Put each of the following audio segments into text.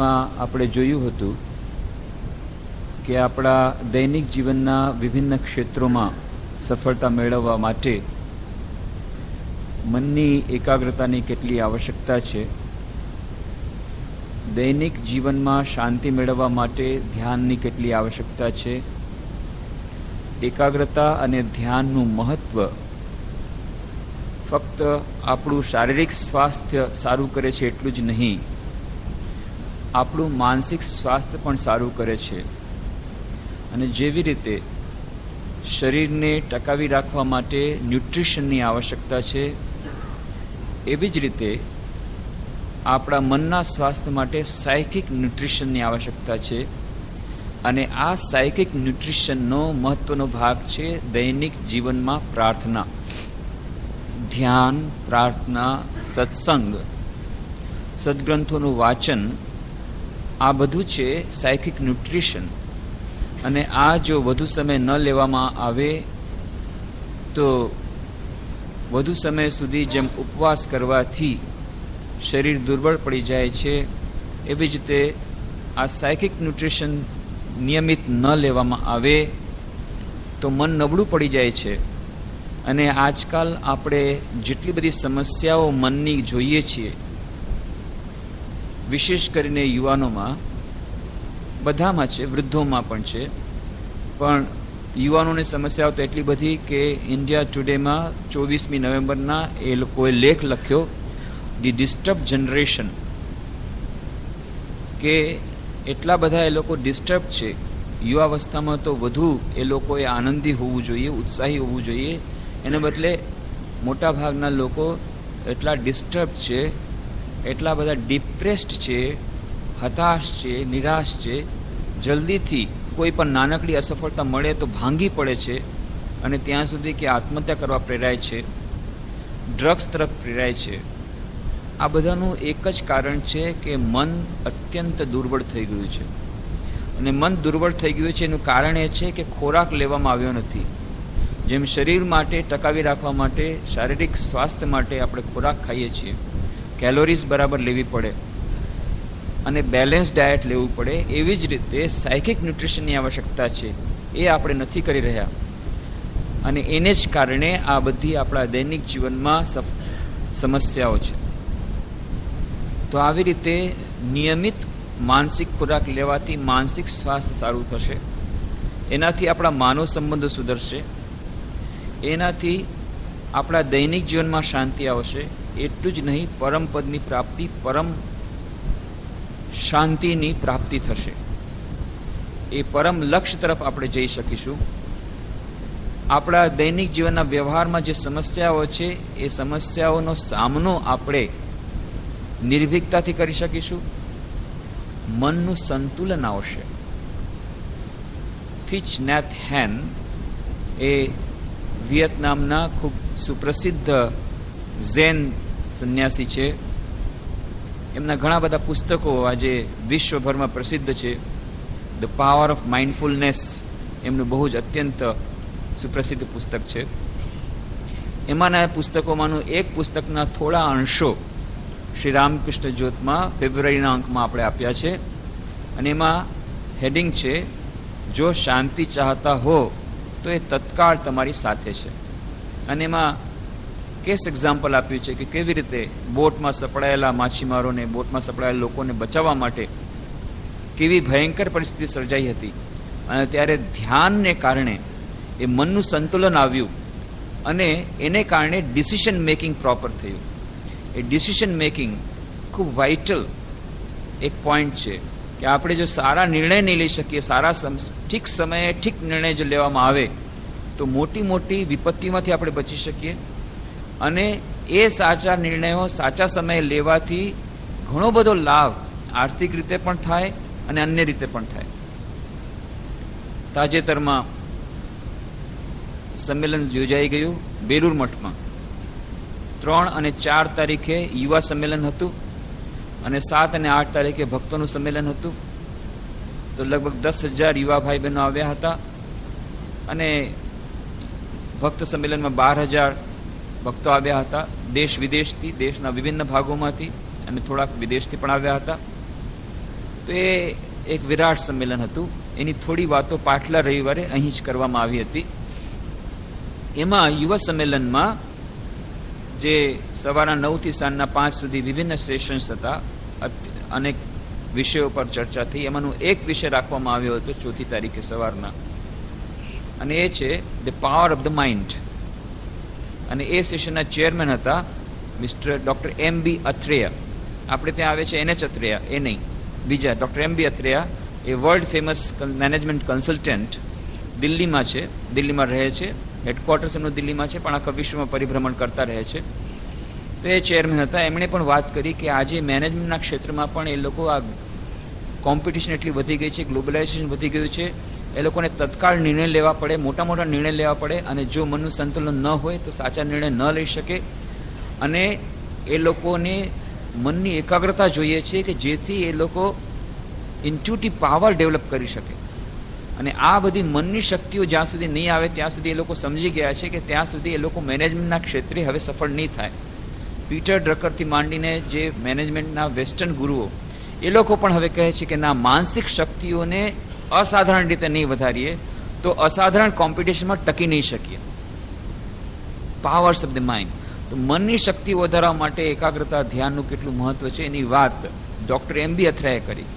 આપણે જોયું હતું કે આપણા દૈનિક જીવનના વિભિન્ન ક્ષેત્રોમાં સફળતા મેળવવા માટે મનની એકાગ્રતાની કેટલી આવશ્યકતા છે, દૈનિક જીવનમાં શાંતિ મેળવવા માટે ધ્યાનની કેટલી આવશ્યકતા છે, એકાગ્રતા અને ધ્યાનનું મહત્વ ફક્ત આપણું શારીરિક સ્વાસ્થ્ય સારું કરે છે એટલું જ નહીં, આપણું માનસિક સ્વાસ્થ્ય પણ સારું કરે છે. અને જેવી રીતે શરીરને ટકાવી રાખવા માટે ન્યુટ્રિશનની આવશ્યકતા છે, એવી જ રીતે આપણા મનના સ્વાસ્થ્ય માટે સાયકિક ન્યુટ્રિશનની આવશ્યકતા છે. અને આ સાયકિક ન્યુટ્રિશનનો મહત્વનો ભાગ છે દૈનિક જીવનમાં પ્રાર્થના, ધ્યાન, પ્રાર્થના, સત્સંગ, સદગ્રંથોનું વાંચન. આ બધું છે સાયકિક ન્યુટ્રિશન. અને આ જો વધુ સમય ન લેવામાં આવે તો વધુ સમય સુધી જેમ ઉપવાસ કરવાથી શરીર દુર્બળ પડી જાય છે, એવી જ રીતે આ સાયકિક ન્યુટ્રિશન નિયમિત ન લેવામાં આવે તો મન નબળું પડી જાય છે. અને આજકાલ આપણે જેટલી બધી સમસ્યાઓ મનની જોઈએ છીએ, વિશેષ કરીને યુવાનોમાં, બધામાં છે, વૃદ્ધોમાં પણ છે, પણ યુવાનોની સમસ્યાઓ તો એટલી બધી કે ઇન્ડિયા ટુડેમાં 24મી નવેમ્બરના એ લોકોએ લેખ લખ્યો, ધી ડિસ્ટર્બ જનરેશન, કે એટલા બધા એ લોકો ડિસ્ટર્બ છે. યુવાવસ્થામાં તો વધુ એ લોકોએ આનંદી હોવું જોઈએ, ઉત્સાહી હોવું જોઈએ, એને બદલે મોટા ભાગના લોકો એટલા ડિસ્ટર્બ છે, એટલા બધા ડિપ્રેસ્ડ છે, હતાશ છે, નિરાશ છે, જલ્દીથી કોઈ પણ નાનકડી અસફળતા મળે તો ભાંગી પડે છે અને ત્યાં સુધી કે આત્મહત્યા કરવા પ્રેરાય છે, ડ્રગ્સ તરફ પ્રેરાય છે. આ બધાનું એક જ કારણ છે કે મન અત્યંત દુર્બળ થઈ ગયું છે. અને મન દુર્બળ થઈ ગયું છે એનું કારણ એ છે કે ખોરાક લેવામાં આવ્યો નથી. જેમ શરીર માટે ટકાવી રાખવા માટે, શારીરિક સ્વાસ્થ્ય માટે આપણે ખોરાક ખાઈએ છીએ, કેલોરીઝ બરાબર લેવી પડે અને બેલેન્સ ડાયટ લેવું પડે, એવી જ રીતે સાયકિક ન્યુટ્રિશનની આવશ્યકતા છે. એ આપણે નથી કરી રહ્યા અને એને જ કારણે આ બધી આપણા દૈનિક જીવનમાં સમસ્યાઓ છે. તો આવી રીતે નિયમિત માનસિક ખોરાક લેવાથી માનસિક સ્વાસ્થ્ય સારું થશે, એનાથી આપણા માનવ સંબંધો સુધરશે, એનાથી આપણા દૈનિક જીવનમાં શાંતિ આવશે. એટલું જ નહીં, પરમ પદની પ્રાપ્તિ, પરમ શાંતિની પ્રાપ્તિ થશે. એ પરમ લક્ષ્ય તરફ આપણે જઈ શકીશું. આપણા દૈનિક જીવનના વ્યવહારમાં જે સમસ્યાઓ છે એ સમસ્યાઓનો સામનો આપણે નિર્ભીકતાથી કરી શકીશું. મનનું સંતુલન આવશે. થીચ નાથ હેન એ વિયેતનામના ખૂબ સુપ્રસિદ્ધ ઝેન સંન્યાસી છે. એમના ઘણા બધા પુસ્તકો આજે વિશ્વભરમાં પ્રસિદ્ધ છે. ધ પાવર ઓફ માઇન્ડફુલનેસ એમનું બહુ જ અત્યંત સુપ્રસિદ્ધ પુસ્તક છે. એમાંના પુસ્તકોમાંનું એક પુસ્તકના થોડા અંશો શ્રી રામકૃષ્ણ જ્યોતમાં ફેબ્રુઆરીના અંકમાં આપણે આપ્યા છે. અને એમાં હેડિંગ છે, જો શાંતિ ચાહતા હો તો એ તત્કાળ તમારી સાથે છે. અને એમાં કેસ એક્ઝામ્પલ આપ્યું છે કે કેવી રીતે બોટમાં સપડાયેલા માછીમારોને, બોટમાં સપડાયેલા લોકોને બચાવવા માટે કેવી ભયંકર પરિસ્થિતિ સર્જાઈ હતી. અને ત્યારે ધ્યાનને કારણે એ મનનું સંતુલન આવ્યું અને એને કારણે ડિસિશન મેકિંગ પ્રોપર થયું. એ ડિસિશન મેકિંગ ખૂબ વાઇટલ એક પોઈન્ટ છે કે આપણે જો સારા નિર્ણય નહીં લઈ શકીએ, સારા ઠીક સમયે ઠીક નિર્ણય જો લેવામાં આવે તો મોટી મોટી વિપત્તિમાંથી આપણે બચી શકીએ. અને એ સાચા નિર્ણયો સાચા સમયે લેવાથી ઘણો બધો લાભ આર્થિક રીતે પણ થાય અને અન્ય રીતે પણ થાય. તાજેતરમાં સંમેલન યોજાઈ ગયું બેલુર મઠમાં. 3 અને 4 તારીખે યુવા સંમેલન હતું અને 7 અને 8 તારીખે ભક્તોનું સંમેલન હતું. તો લગભગ 10,000 યુવા ભાઈ બહેનો આવ્યા હતા અને ભક્ત સંમેલનમાં 12,000 ભક્તો આવ્યા હતા, દેશ વિદેશથી, દેશના વિભિન્ન ભાગોમાંથી, અને થોડાક વિદેશથી પણ આવ્યા હતા. તો એ એક વિરાટ સંમેલન હતું. એની થોડી વાતો પાછલા રવિવારે અહીં જ કરવામાં આવી હતી. એમાં યુવા સંમેલનમાં જે સવારના 9 થી સાંજના 5 સુધી વિભિન્ન સેશન્સ હતા, અનેક વિષયો પર ચર્ચા થઈ. એમાંનો એક વિષય રાખવામાં આવ્યો હતો 4મી તારીખે સવારના, અને એ છે the power of the mind. અને એ સેશનના ચેરમેન હતા મિસ્ટર ડૉક્ટર MB અત્રેયા. આપણે ત્યાં આવે છે NH અત્રેયા, એ નહીં, બીજા ડૉક્ટર MB અત્રેયા. એ વર્લ્ડ ફેમસ મેનેજમેન્ટ કન્સલ્ટન્ટ દિલ્હીમાં છે, દિલ્હીમાં રહે છે, હેડક્વાર્ટર્સ એમનું દિલ્હીમાં છે, પણ આખા વિશ્વમાં પરિભ્રમણ કરતા રહે છે. તો એ ચેરમેન હતા. એમણે પણ વાત કરી કે આજે મેનેજમેન્ટના ક્ષેત્રમાં પણ એ લોકો, આ કોમ્પિટિશન એટલી વધી ગઈ છે, ગ્લોબલાઇઝેશન વધી ગયું છે, એ લોકોને તત્કાળ નિર્ણય લેવા પડે, મોટા મોટા નિર્ણય લેવા પડે, અને જો મનનું સંતુલન ન હોય તો સાચા નિર્ણય ન લઈ શકે. અને એ લોકોને મનની એકાગ્રતા જોઈએ છે કે જેથી એ લોકો ઇન્ટ્યુટિવ પાવર ડેવલપ કરી શકે. અને આ બધી મનની શક્તિઓ જ્યાં સુધી નહીં આવે ત્યાં સુધી એ લોકો સમજી ગયા છે કે ત્યાં સુધી એ લોકો મેનેજમેન્ટના ક્ષેત્રે હવે સફળ નહીં થાય. પીટર ડ્રકરથી માંડીને જે મેનેજમેન્ટના વેસ્ટર્ન ગુરુઓ, એ લોકો પણ હવે કહે છે કે ના, માનસિક શક્તિઓને અસાધારણ રીતે નહીં વધારીએ તો અસાધારણ કોમ્પિટિશનમાં ટકી નહીં શકીએ. Powers of the mind. તો મનની શક્તિ વધારવા માટે એકાગ્રતા, ધ્યાનનું કેટલું મહત્વ છે એની વાત ડૉક્ટર MB અથરાએ કરી.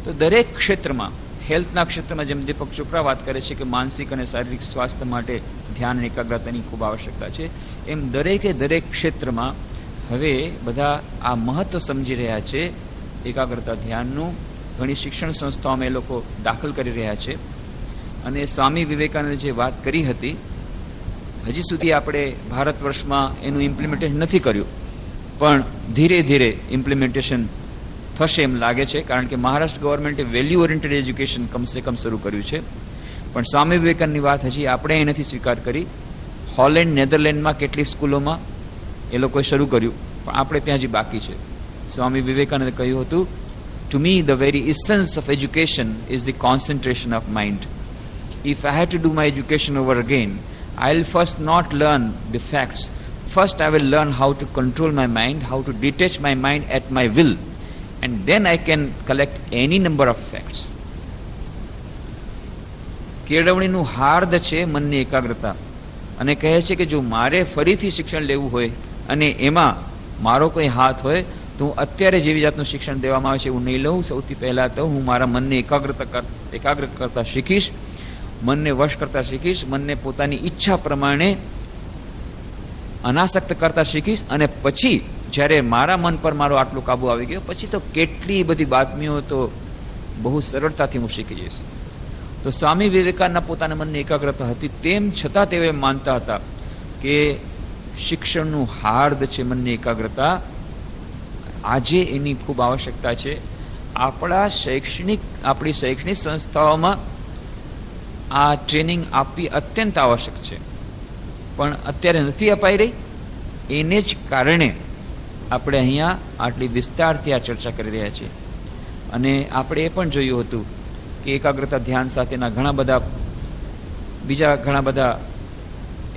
તો દરેક ક્ષેત્રમાં, હેલ્થના ક્ષેત્રમાં જેમ દીપક ચોપરા વાત કરે છે કે માનસિક અને શારીરિક સ્વાસ્થ્ય માટે ધ્યાન અને એકાગ્રતાની ખૂબ આવશ્યકતા છે, એમ દરેકે દરેક ક્ષેત્રમાં હવે બધા આ મહત્વ સમજી રહ્યા છે એકાગ્રતા, ધ્યાનનું. ઘણી શિક્ષણ સંસ્થાઓમાં એ લોકો દાખલ કરી રહ્યા છે. અને સ્વામી વિવેકાનંદે જે વાત કરી હતી, હજી સુધી આપણે ભારત વર્ષમાં એનું ઇમ્પ્લિમેન્ટેશન નથી કર્યું, પણ ધીરે ધીરે ઇમ્પ્લિમેન્ટેશન થશે એમ લાગે છે, કારણ કે મહારાષ્ટ્ર ગવર્મેન્ટે વેલ્યુ ઓરિએન્ટેડ એજ્યુકેશન કમસે કમ શરૂ કર્યું છે. પણ સ્વામી વિવેકાનંદની વાત હજી આપણે એ નથી સ્વીકાર કરી. હોલેન્ડ, નેધરલેન્ડમાં કેટલીક સ્કૂલોમાં એ લોકોએ શરૂ કર્યું, પણ આપણે ત્યાં હજી બાકી છે. સ્વામી વિવેકાનંદે કહ્યું હતું, To me, the very essence of education is the concentration of mind. If I had to do my education over again, I'll first not learn the facts. First, I will learn how to control my mind, how to detach my mind at my will, and then I can collect any number of facts. કેળવણીનું હાર્દ છે મનની એકાગ્રતા. અને કહે છે કે જો મારે ફરીથી શિક્ષણ લેવું હોય અને એમાં મારો કોઈ હાથ હોય તો હું અત્યારે જેવી જાતનું શિક્ષણ દેવામાં આવે છે એવું નહીં લઉં. સૌથી પહેલાં તો હું મારા મનને એકાગ્ર કરતા શીખીશ, મનને વશ કરતા શીખીશ, મનને પોતાની ઈચ્છા પ્રમાણે અનાસક્ત કરતા શીખીશ. અને પછી જ્યારે મારા મન પર મારો આટલો કાબુ આવી ગયો પછી તો કેટલી બધી બાતમીઓ તો બહુ સરળતાથી હું શીખી જઈશ. તો સ્વામી વિવેકાનંદના પોતાના મનની એકાગ્રતા હતી, તેમ છતાં તેઓ એમ માનતા હતા કે શિક્ષણનું હાર્દ છે મનની એકાગ્રતા. આજે એની ખૂબ આવશ્યકતા છે. આપણી શૈક્ષણિક સંસ્થાઓમાં આ ટ્રેનિંગ આપવી અત્યંત આવશ્યક છે, પણ અત્યારે નથી અપાઈ રહી. એને જ કારણે આપણે અહીંયા આટલી વિસ્તારથી આ ચર્ચા કરી રહ્યા છીએ. અને આપણે એ પણ જોયું હતું કે એકાગ્રતા ધ્યાન સાથેના બીજા ઘણા બધા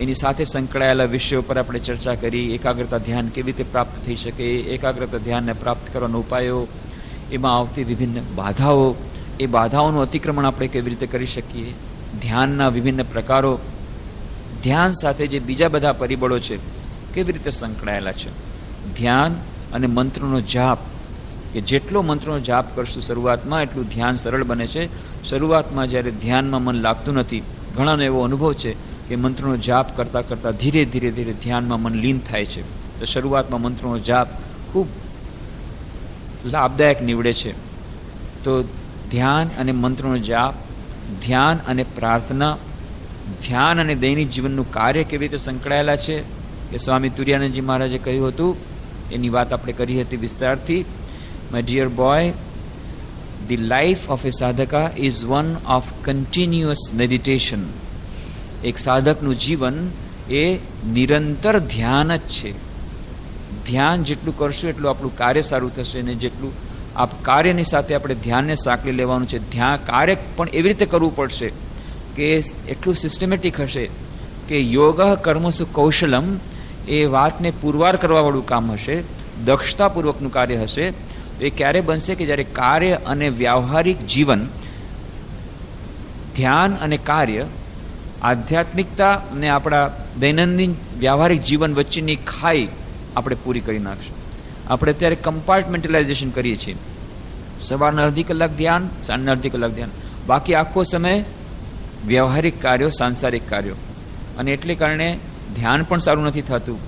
એની સાથે સંકળાયેલા વિષયો પર આપણે ચર્ચા કરી. એકાગ્રતા ધ્યાન કેવી રીતે પ્રાપ્ત થઈ શકે, એકાગ્રતા ધ્યાનને પ્રાપ્ત કરવાના ઉપાયો, એમાં આવતી વિભિન્ન બાધાઓ, એ બાધાઓનું અતિક્રમણ આપણે કેવી રીતે કરી શકીએ, ધ્યાનના વિભિન્ન પ્રકારો, ધ્યાન સાથે જે બીજા બધા પરિબળો છે કેવી રીતે સંકળાયેલા છે. ધ્યાન અને મંત્રોનો જાપ, કે જેટલો મંત્રોનો જાપ કરશું શરૂઆતમાં એટલું ધ્યાન સરળ બને છે. શરૂઆતમાં જ્યારે ધ્યાનમાં મન લાગતું નથી, ઘણાનો એવો અનુભવ છે કે મંત્રોનો જાપ કરતાં કરતાં ધીરે ધીરે ધીરે ધ્યાનમાં મન લીન થાય છે. તો શરૂઆતમાં મંત્રોનો જાપ ખૂબ લાભદાયક નીવડે છે. તો ધ્યાન અને મંત્રોનો જાપ, ધ્યાન અને પ્રાર્થના, ધ્યાન અને દૈનિક જીવનનું કાર્ય કેવી રીતે સંકળાયેલા છે કે સ્વામી તુર્યાનંદજી મહારાજે કહ્યું હતું, એની વાત આપણે કરી હતી વિસ્તારથી. My dear boy, the life of a sadhaka is one of continuous meditation. એક સાધકનું જીવન એ નિરંતર ધ્યાન જ છે. ધ્યાન જેટલું કરશું એટલું આપણું કાર્ય સારું થશે, અને જેટલું કાર્યની સાથે આપણે ધ્યાનને સાંકળી લેવાનું છે. કાર્ય પણ એવી રીતે કરવું પડશે કે એટલું સિસ્ટમેટિક હશે કે યોગ કર્મસુ કૌશલમ, એ વાતને પુરવાર કરવાવાળું કામ હશે, દક્ષતાપૂર્વકનું કાર્ય હશે. તો એ ક્યારે બનશે કે જ્યારે કાર્ય અને વ્યવહારિક જીવન, ધ્યાન અને કાર્ય, આધ્યાત્મિકતા અને આપણા દૈનંદિન વ્યવહારિક જીવન વચ્ચેની ખાઈ આપણે પૂરી કરી નાખશું. આપણે અત્યારે કમ્પાર્ટમેન્ટલાઇઝેશન કરીએ છીએ. સવારના અડધી કલાક ધ્યાન, સાંજના અડધી કલાક ધ્યાન, બાકી આખો સમય વ્યવહારિક કાર્યો, સાંસારિક કાર્યો. અને એટલે કારણે ધ્યાન પણ સારું નથી થતું,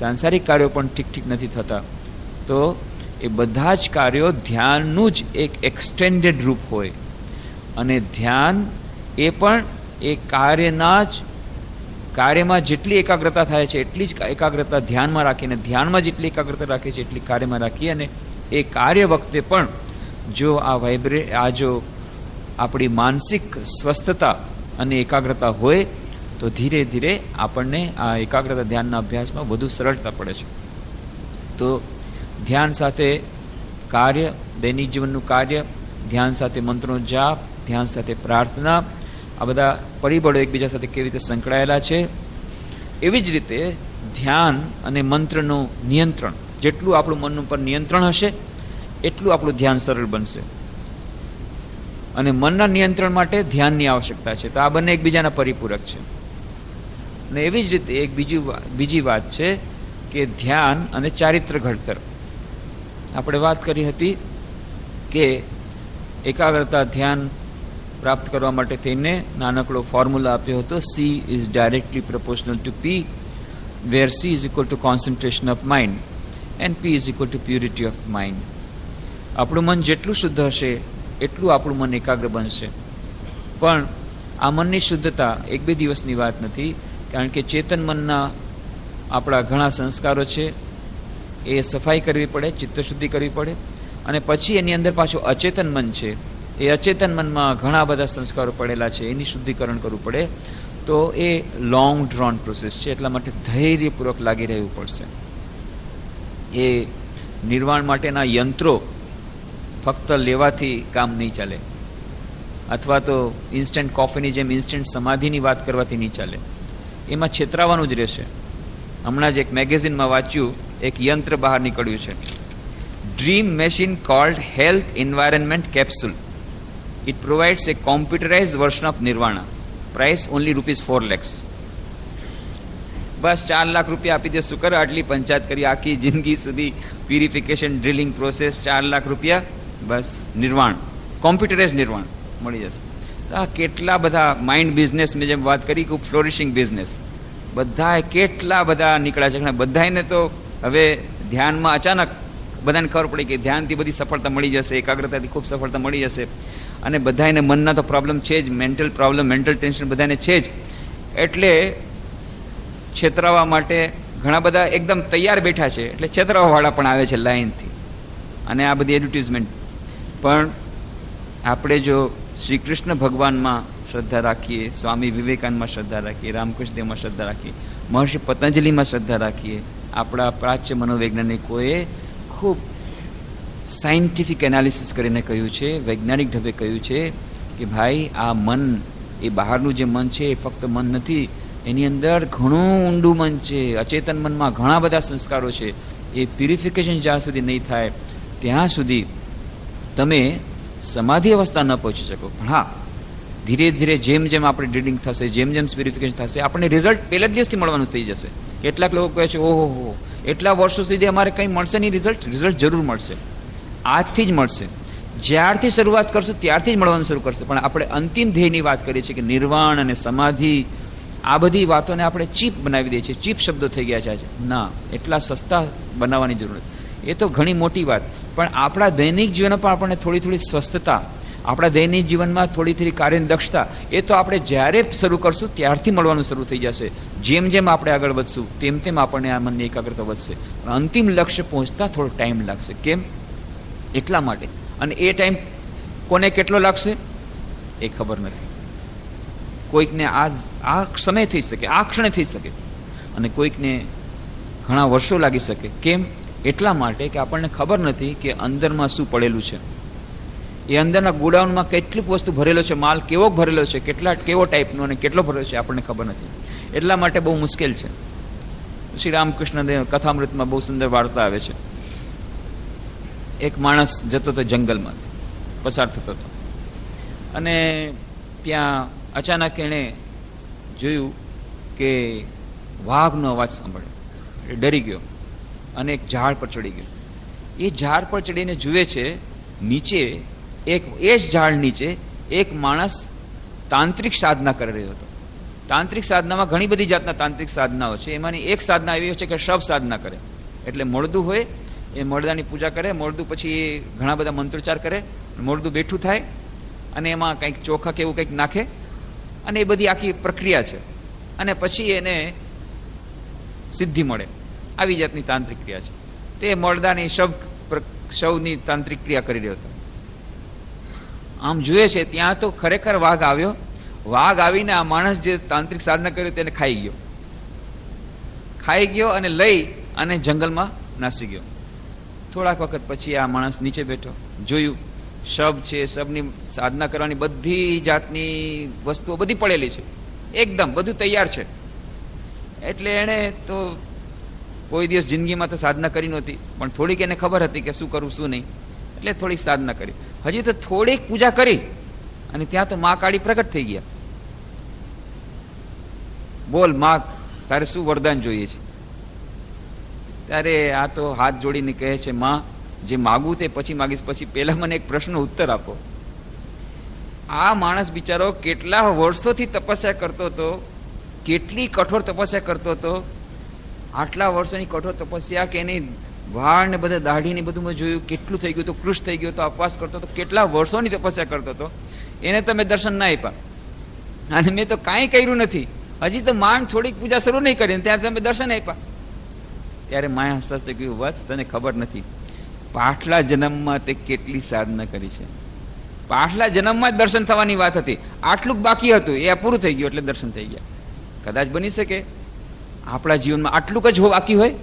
સાંસારિક કાર્યો પણ ઠીક નથી થતા. તો એ બધા જ કાર્યો ધ્યાનનું જ એક એક્સટેન્ડેડ રૂપ હોય. અને ધ્યાન એ પણ એ કાર્યમાં જેટલી એકાગ્રતા થાય છે એટલી જ એકાગ્રતા ધ્યાનમાં રાખીને, ધ્યાનમાં જેટલી એકાગ્રતા રાખે છે એટલી કાર્યમાં રાખી. અને એ કાર્ય વખતે પણ જો આ જો આપણી માનસિક સ્વસ્થતા અને એકાગ્રતા હોય તો ધીરે ધીરે આપણને આ એકાગ્રતા ધ્યાનના અભ્યાસમાં વધુ સરળતા પડે છે. તો ધ્યાન સાથે કાર્ય, દૈનિક જીવનનું કાર્ય, ધ્યાન સાથે મંત્રનો જાપ, ધ્યાન સાથે પ્રાર્થના, આ બધા પરિબળો એકબીજા સાથે કેવી રીતે સંકળાયેલા છે. એવી જ રીતે ધ્યાન અને મંત્રનું નિયંત્રણ, જેટલું આપણું મન ઉપર નિયંત્રણ હશે એટલું આપણું ધ્યાન સરળ બનશે. અને મનના નિયંત્રણ માટે ધ્યાનની આવશ્યકતા છે. તો આ બંને એકબીજાના પરિપૂરક છે. અને એવી જ રીતે એક બીજી વાત છે કે ધ્યાન અને ચારિત્ર ઘડતર. આપણે વાત કરી હતી કે એકાગ્રતા ધ્યાન પ્રાપ્ત કરવા માટે થઈને નાનકડો ફોર્મ્યુલા આપ્યો હતો, C is directly proportional to P, where C is equal to concentration of mind and P is equal to purity of mind. આપણું મન જેટલું શુદ્ધ હશે એટલું આપણું મન એકાગ્ર બનશે. પણ આ મનની શુદ્ધતા એક બે દિવસની વાત નથી, કારણ કે ચેતન મનના આપણા ઘણા સંસ્કારો છે, એ સફાઈ કરવી પડે, ચિત્તશુદ્ધિ કરવી પડે. અને પછી એની અંદર પાછું અચેતન મન છે, એ અચેતન મનમાં ઘણા બધા સંસ્કારો પડેલા છે, એની શુદ્ધિકરણ કરવું પડે. તો એ લોંગ ડ્રોન પ્રોસેસ છે. એટલા માટે ધૈર્યપૂર્વક લાગી રહેવું પડશે. એ નિર્વાણ માટેના યંત્રો ફક્ત લેવાથી કામ નહીં ચાલે, અથવા તો ઇન્સ્ટન્ટ કોફીની જેમ ઇન્સ્ટન્ટ સમાધિની વાત કરવાથી નહીં ચાલે. એમાં છેતરાવાનું જ રહેશે. હમણાં જ એક મેગેઝિનમાં વાંચ્યું, એક યંત્ર બહાર નીકળ્યું છે, dream machine called health environment capsule. It provides a computerise version of nirvana. Price only ₹4 lakhs. બસ 4 લાખ રૂપિયા આપી દે, શું કરે આટલી પંચાયત કરી, આખી જિંદગી સુધી પ્યુરિફિકેશન, ડ્રિલિંગ પ્રોસેસ, 4 લાખ રૂપિયા, બસ નિર્વાણ, કોમ્પ્યુટરાઇઝ નિર્વાણ મળી જશે. તો આ કેટલા બધા માઇન્ડ બિઝનેસ, મેં જેમ વાત કરી કે ફ્લોરિશિંગ બિઝનેસ, બધા કેટલા બધા નીકળ્યા છે. બધાને તો હવે ધ્યાનમાં અચાનક બધાને ખબર પડી કે ધ્યાનથી બધી સફળતા મળી જશે, એકાગ્રતાથી ખૂબ સફળતા મળી જશે. અને બધાને મનના તો પ્રોબ્લેમ છે જ, મેન્ટલ પ્રોબ્લેમ, મેન્ટલ ટેન્શન બધાને છે જ. એટલે છેતરાવા માટે ઘણા બધા એકદમ તૈયાર બેઠા છે. એટલે છેતરાવાવાળા પણ આવે છે લાઈનથી, અને આ બધી એડવર્ટિઝમેન્ટ. પણ આપણે જો શ્રી કૃષ્ણ ભગવાનમાં શ્રદ્ધા રાખીએ, સ્વામી વિવેકાનંદમાં શ્રદ્ધા રાખીએ, રામકૃષ્ણ દેવમાં શ્રદ્ધા રાખીએ, મહર્ષિ પતંજલિમાં શ્રદ્ધા રાખીએ, આપણા પ્રાચ્ય મનોવૈજ્ઞાનિકોએ ખૂબ સાયન્ટિફિક એનાલિસિસ કરીને કહ્યું છે, વૈજ્ઞાનિક ઢબે કહ્યું છે કે ભાઈ આ મન, એ બહારનું જે મન છે એ ફક્ત મન નથી, એની અંદર ઘણું ઊંડું મન છે. અચેતન મનમાં ઘણા બધા સંસ્કારો છે. એ પ્યુરિફિકેશન જ્યાં સુધી નહીં થાય ત્યાં સુધી તમે સમાધિ અવસ્થા ન પહોંચી શકો. પણ હા, ધીરે ધીરે જેમ જેમ આપણે ડ્રિલિંગ થશે, જેમ જેમ પ્યુરિફિકેશન થશે, આપણને રિઝલ્ટ પહેલા જ દિવસથી મળવાનું થઈ જશે. કેટલાક લોકો કહે છે ઓહો એટલા વર્ષો સુધી અમારે કંઈ મળશે નહીં રિઝલ્ટ. રિઝલ્ટ જરૂર મળશે, આજથી જ મળશે. જ્યારથી શરૂઆત કરશું ત્યારથી જ મળવાનું શરૂ કરશે. પણ આપણે અંતિમ ધ્યેયની વાત કરીએ છીએ કે નિર્વાણ અને સમાધિ, આ બધી વાતોને આપણે ચીપ બનાવી દઈએ છીએ. ચીપ શબ્દો થઈ ગયા છે આજે. ના, એટલા સસ્તા બનાવવાની જરૂર નથી. એ તો ઘણી મોટી વાત. પણ આપણા દૈનિક જીવનમાં પણ આપણને થોડી થોડી સ્વસ્થતા, આપણા દૈનિક જીવનમાં થોડી થોડી કાર્યની દક્ષતા, એ તો આપણે જ્યારે શરૂ કરશું ત્યારથી મળવાનું શરૂ થઈ જશે. જેમ જેમ આપણે આગળ વધશું તેમ તેમ આપણને આ મનની એકાગ્રતા વધશે. પણ અંતિમ લક્ષ્ય પહોંચતા થોડો ટાઈમ લાગશે. કેમ? એટલા માટે. અને એ ટાઈમ કોને કેટલો લાગશે એ ખબર નથી. કોઈકને આ સમય થઈ શકે, આ ક્ષણે થઈ શકે, અને કોઈકને ઘણા વર્ષો લાગી શકે. કેમ? એટલા માટે કે આપણને ખબર નથી કે અંદરમાં શું પડેલું છે. એ અંદરના ગોડાઉનમાં કેટલી વસ્તુ ભરેલો છે, માલ કેવો ભરેલો છે, કેવો ટાઈપનો અને કેટલો ભરેલો છે આપણને ખબર નથી. એટલા માટે બહુ મુશ્કેલ છે. શ્રી રામકૃષ્ણ દેવ કથામૃતમાં બહુ સુંદર વાર્તા આવે છે એક માણસ જતો હતો જંગલમાં, પસાર થતો હતો, અને ત્યાં અચાનક એણે જોયું કે વાઘનો અવાજ સાંભળ્યો. એ ડરી ગયો અને એક ઝાડ પર ચડી ગયો. એ ઝાડ પર ચડીને જુએ છે, નીચે એ જ ઝાડ નીચે એક માણસ તાંત્રિક સાધના કરી રહ્યો હતો. તાંત્રિક સાધનામાં ઘણી બધી જાતના તાંત્રિક સાધનાઓ છે. એમાંની એક સાધના એવી છે કે શબ સાધના કરે. એટલે મળદું હોય, એ મળદાની પૂજા કરે. મળદું પછી એ ઘણા બધા મંત્રોચ્ચાર કરે. મળદું બેઠું થાય અને એમાં કંઈક ચોખા કે એવું કંઈક નાખે, અને એ બધી આખી પ્રક્રિયા છે. અને પછી એને સિદ્ધિ મળે. આવી જાતની તાંત્રિક ક્રિયા છે. તે મળદાની શવની તાંત્રિક ક્રિયા કરી રહ્યો હતો. આમ જોઈએ છે ત્યાં તો ખરેખર વાઘ આવ્યો. વાઘ આવીને આ માણસ જે તાંત્રિક સાધના કર્યો તેને ખાઈ ગયો અને લઈ અને જંગલમાં નાસી ગયો. થોડાક વખત પછી આ માણસ નીચે બેઠો, જોયું શબ છે, શબની સાધના કરવાની બધી જાતની વસ્તુઓ બધી પડેલી છે, એકદમ બધું તૈયાર છે. એટલે એણે તો કોઈ દિવસ જિંદગીમાં તો સાધના કરી નહોતી, પણ થોડીક એને ખબર હતી કે શું કરવું શું નહીં, એટલે થોડીક સાધના કરી. હજી તો થોડીક પૂજા કરી અને ત્યાં તો મા કાળી પ્રગટ થઈ ગયા. બોલ મા, તારે શું વરદાન જોઈએ છે? ત્યારે આ તો હાથ જોડીને કહે છે, માં, જે માગું તે પછી માગીશ, પછી પહેલા મને એક પ્રશ્નનો ઉત્તર આપો. આ માણસ બિચારો કેટલા વર્ષોથી તપસ્યા કરતો હતો, કેટલી કઠોર તપસ્યા કરતો હતો. આટલા વર્ષોની કઠોર તપસ્યા કે એની વાળ ને બધા દાઢી ને બધું મેં જોયું, કેટલું થઈ ગયું હતું, કૃશ થઈ ગયો હતો, ઉપવાસ કરતો હતો, કેટલા વર્ષોની તપસ્યા કરતો હતો. એને તમે દર્શન ના આપ્યા, અને મેં તો કાંઈ કર્યું નથી, હજી તો માંડ થોડીક પૂજા શરૂ નહીં કરી, ત્યારે તમે દર્શન આપ્યા. ત્યારે માએ હસતા હસતા કહ્યું, વત્સ, તને ખબર નથી, પાછલા જન્મમાં તે કેટલી સાધના કરી છે. પાછલા જન્મમાં જ દર્શન થવાની વાત હતી, આટલું જ બાકી હતું, એ પૂરું થઈ ગયું એટલે દર્શન થઈ ગયા. કદાચ બની શકે આપણા જીવનમાં આટલું જ બાકી હોય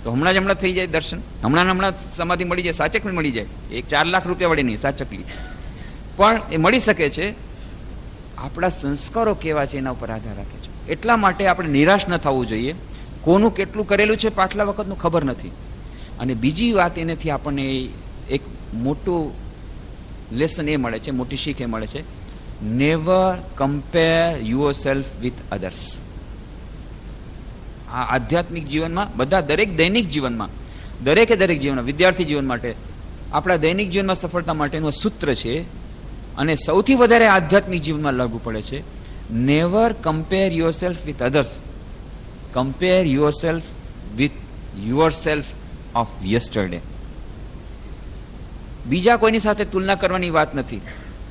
તો હમણાં થઈ જાય દર્શન, હમણાં સમાધિ મળી જાય, સાચકલી મળી જાય. 4 લાખ રૂપિયા વળી નહીં, સાચકલી પણ એ મળી શકે છે. આપણા સંસ્કારો કેવા છે એના ઉપર આધાર રાખે છે. એટલા માટે આપણે નિરાશ ન થવું જોઈએ. કોનું કેટલું કરેલું છે પાછલા વખતનું ખબર નથી. અને બીજી વાત એનાથી આપણને એક મોટું લેસન એ મળે છે, મોટી શીખ એ મળે છે, never compare your self with others. આ આધ્યાત્મિક જીવનમાં, બધા દરેક દૈનિક જીવનમાં, દરેક જીવનમાં, વિદ્યાર્થી જીવન માટે, આપણા દૈનિક જીવનમાં સફળતા માટેનું સૂત્ર છે, અને સૌથી વધારે આધ્યાત્મિક જીવનમાં લાગુ પડે છે. Never compare your self with others, compare your self with your self of yesterday. બીજા કોઈની સાથે તુલના કરવાની વાત નથી.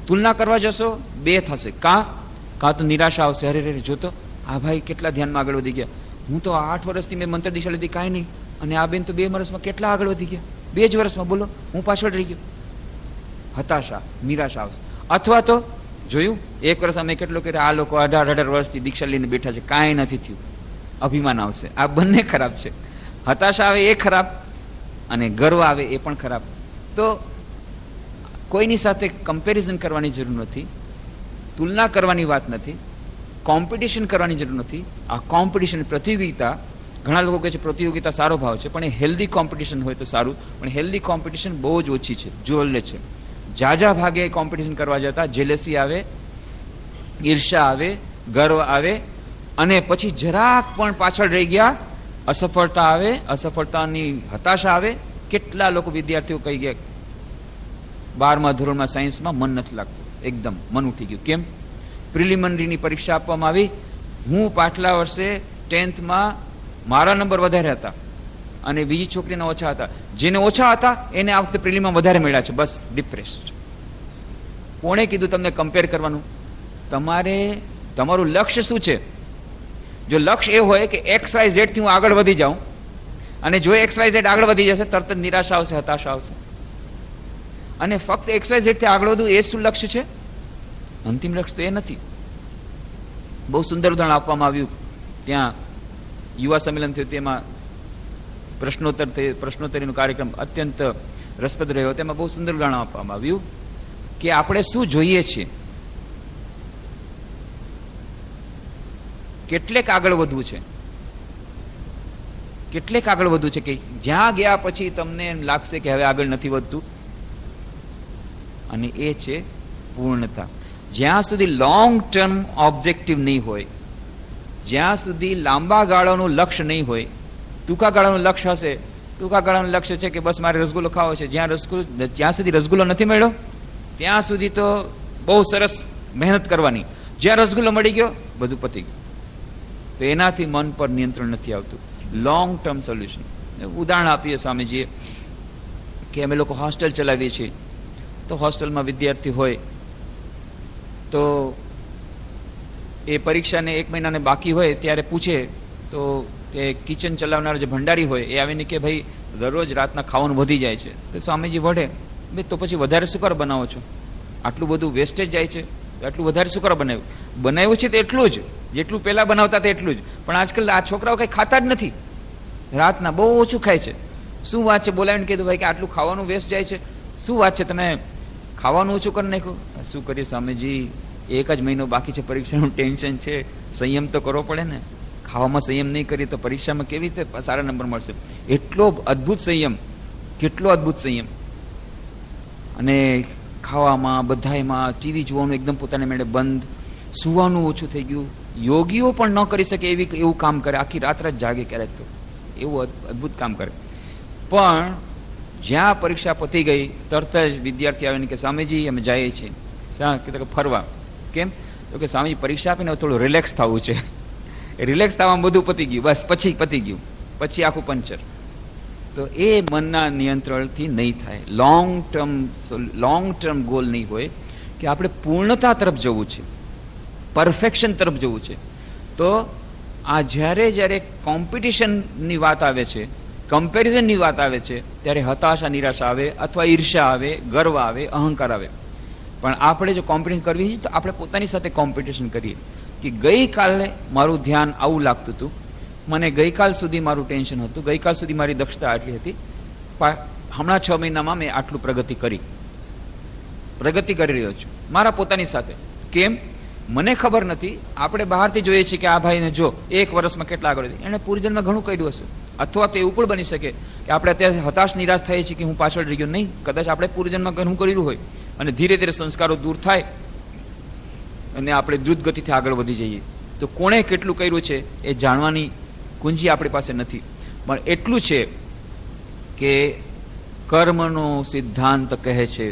તુલના કરવા જશો બે થશે, કાં તો નિરાશા આવશે, અરે રે જોતો આ ભાઈ કેટલા ધ્યાનમાં આગળ વધી ગયા, હું તો 8 વર્ષથી મેં મંત્ર દીક્ષા લીધી, કાંઈ નહીં, અને આ બેન તો 2 વર્ષમાં કેટલા આગળ વધી ગયા, 2 જ વર્ષમાં, બોલો હું પાછળ રહી ગયો. હતાશા, નિરાશા આવશે. અથવા તો જોયું 1 વર્ષ અમે કેટલો કર્યો, આ લોકો 18 વર્ષથી દીક્ષા લઈને બેઠા છે, કાંઈ નથી થયું, અભિમાન આવશે. આ બંને ખરાબ છે. હતાશા આવે એ ખરાબ, અને ગર્વ આવે એ પણ ખરાબ. તો કોઈની સાથે કમ્પેરિઝન કરવાની જરૂર નથી, તુલના કરવાની વાત નથી, કોમ્પિટિશન કરવાની જરૂર નથી. આ કોમ્પિટિશન, પ્રતિયોગિતા, ઘણા લોકો કહે છે પ્રતિયોગિતા સારો ભાવ છે, પણ એ હેલ્ધી કોમ્પિટિશન હોય તો સારું. પણ હેલ્ધી કોમ્પિટિશન બહુ જ ઓછી છે, જોલે છે. જાજા ભાગે કોમ્પિટિશન કરવા જતા જેલેસી આવે, ઈર્ષા આવે, ગર્વ આવે, અને પછી જરાક પણ પાછળ રહી ગયા, અસફળતા આવે, અસફળતાની હતાશા આવે. કેટલા લોકો વિદ્યાર્થીઓ કહી ગયા 12મા ધોરણમાં સાયન્સમાં મન નથી લાગતું, એકદમ મન ઉઠી ગયું. કેમ? પ્રિલિમિનરીની પરીક્ષા આપવામાં આવી, હું પાછલા વર્ષે 10thમાં મારા નંબર વધારે હતા અને બીજી છોકરીના ઓછા હતા. જેને ઓછા હતા એને આ વખતે પ્રિલિમમાં વધારે મળ્યા છે, બસ ડિપ્રેસ્ડ. કોણે કીધું તમને કમ્પેર કરવાનું? તમારું લક્ષ્ય શું છે? જો લક્ષ્ય એ હોય કે XYZ થી હું આગળ વધી જાઉં, અને જો XYZ આગળ વધી જશે તરત જ નિરાશા આવશે, હતાશા આવશે. અને ફક્ત XYZ થી આગળ વધવું એ શું લક્ષ્ય છે? અંતિમ લક્ષ્ય તો એ નથી. બહુ સુંદર ઉદાહરણ આપવામાં આવ્યું. ત્યાં યુવા સંમેલન થયું, તેમાં પ્રશ્નોત્તરીનો કાર્યક્રમ અત્યંત રસપ્રદ રહ્યો. તેમાં બહુ સુંદર ઉદાહરણ આપવામાં આવ્યું કે આપણે શું જોઈએ છીએ, કેટલેક આગળ વધવું છે, કેટલેક આગળ વધવું છે કે જ્યાં ગયા પછી તમને એમ લાગશે કે હવે આગળ નથી વધતું, અને એ છે પૂર્ણતા. જ્યાં સુધી લોંગ ટર્મ ઓબ્જેક્ટિવ નહીં હોય, જ્યાં સુધી લાંબા ગાળાનું લક્ષ્ય નહીં હોય, ટૂંકા ગાળાનું લક્ષ્ય હશે, ટૂંકા ગાળાનું લક્ષ્ય છે કે બસ મારે રસગુલ્લો ખાવો છે, જ્યાં સુધી રસગુલ્લો નથી મળ્યો ત્યાં સુધી તો બહુ સરસ મહેનત કરવાની, જ્યાં રસગુલ્લો મળી ગયો બધું પતી ગયું. તો એનાથી મન પર નિયંત્રણ નથી આવતું. લોંગ ટર્મ સોલ્યુશન ઉદાહરણ આપીએ સ્વામીજીએ કે અમે લોકો હોસ્ટેલ ચલાવીએ છીએ, તો હોસ્ટેલમાં વિદ્યાર્થી હોય તો એ પરીક્ષાને 1 મહિનાને બાકી હોય ત્યારે પૂછે તો કે કિચન ચલાવનાર જે ભંડારી હોય એ આવીને કે ભાઈ દરરોજ રાતના ખાવાનું વધી જાય છે. તો સ્વામીજી વઢે, ભાઈ તો પછી વધારે શું કરવા બનાવો છો? આટલું બધું વેસ્ટેજ જાય છે, આટલું વધારે શું કરવા બનાવ્યું છે? તો એટલું જ જેટલું પહેલા બનાવતા હતા એટલું જ. પણ આજકાલ આ છોકરાઓ કંઈ ખાતા જ નથી, રાતના બહુ ઓછું ખાય છે. શું વાત છે? બોલાવીને કીધું ભાઈ કે આટલું ખાવાનું વેસ્ટ જાય છે, શું વાત છે, તમે ખાવાનું ઓછું કરી નાખ્યું? શું કરીએ સ્વામીજી, 1 જ મહિનો બાકી છે, પરીક્ષાનું ટેન્શન છે, સંયમ તો કરવો પડે ને. ખાવામાં સંયમ નહીં કરીએ તો પરીક્ષામાં કેવી રીતે સારા નંબર મળશે? એટલો અદ્ભુત સંયમ, કેટલો અદ્ભુત સંયમ. અને ખાવામાં બધાયમાં ટીવી જોવાનું એકદમ પોતાને મેળે બંધ, સુવાનું ઓછું થઈ ગયું. યોગીઓ પણ ન કરી શકે એવું કામ કરે, આખી રાત જાગે ક્યારેક તો, એવું અદ્ભુત કામ કરે. પણ જ્યાં પરીક્ષા પતી ગઈ તરત જ વિદ્યાર્થી આવીને કે સ્વામીજી અમે જઈએ છીએ. શા? કે ફરવા. કેમ? તો કે સ્વામીજી પરીક્ષા આપીને થોડું રિલેક્સ થવું છે. રિલેક્સ થવામાં બધું પતી ગયું, બસ પછી પતી ગયું, પછી આખું પંચર. તો એ મનના નિયંત્રણથી નહીં થાય. લોંગ ટર્મ ગોલ નહીં હોય કે આપણે પૂર્ણતા તરફ જવું છે, પરફેક્શન તરફ જવું છે. તો આ જ્યારે કોમ્પિટિશનની વાત આવે છે, કમ્પેરિઝનની વાત આવે છે, ત્યારે હતાશા નિરાશા આવે, અથવા ઈર્ષા આવે, ગર્વ આવે, અહંકાર આવે. પણ આપણે જો કોમ્પિટિશન કરવી છે તો આપણે પોતાની સાથે કોમ્પિટિશન કરીએ કે ગઈકાલે મારું ધ્યાન આવું લાગતું હતું, મને ગઈકાલ સુધી મારું ટેન્શન હતું, ગઈકાલ સુધી મારી દક્ષતા આટલી હતી, હમણાં 6 મહિનામાં મેં આટલું પ્રગતિ કરી રહ્યો છું મારા પોતાની સાથે. કેમ? મને ખબર નથી. આપણે બહારથી જોઈએ છીએ કે આ ભાઈને જો 1 વર્ષમાં કેટલા આગળ હતી, એણે પૂર્વજન્મમાં ઘણું કર્યું હશે. અથવા તો એવું પણ બની શકે કે આપણે અત્યારે હતાશ નિરાશ થઈએ છીએ કે હું પાછળ રહી ગયો. નહીં, કદાચ આપણે પૂર્વજન્મમાં ઘણું કરેલું હોય અને ધીરે ધીરે સંસ્કારો દૂર થાય અને આપણે દ્રુત ગતિથી આગળ વધી જઈએ. તો કોણે કેટલું કર્યું છે એ જાણવાની કુંજી આપણી પાસે નથી. પણ એટલું છે કે કર્મનો સિદ્ધાંત કહે છે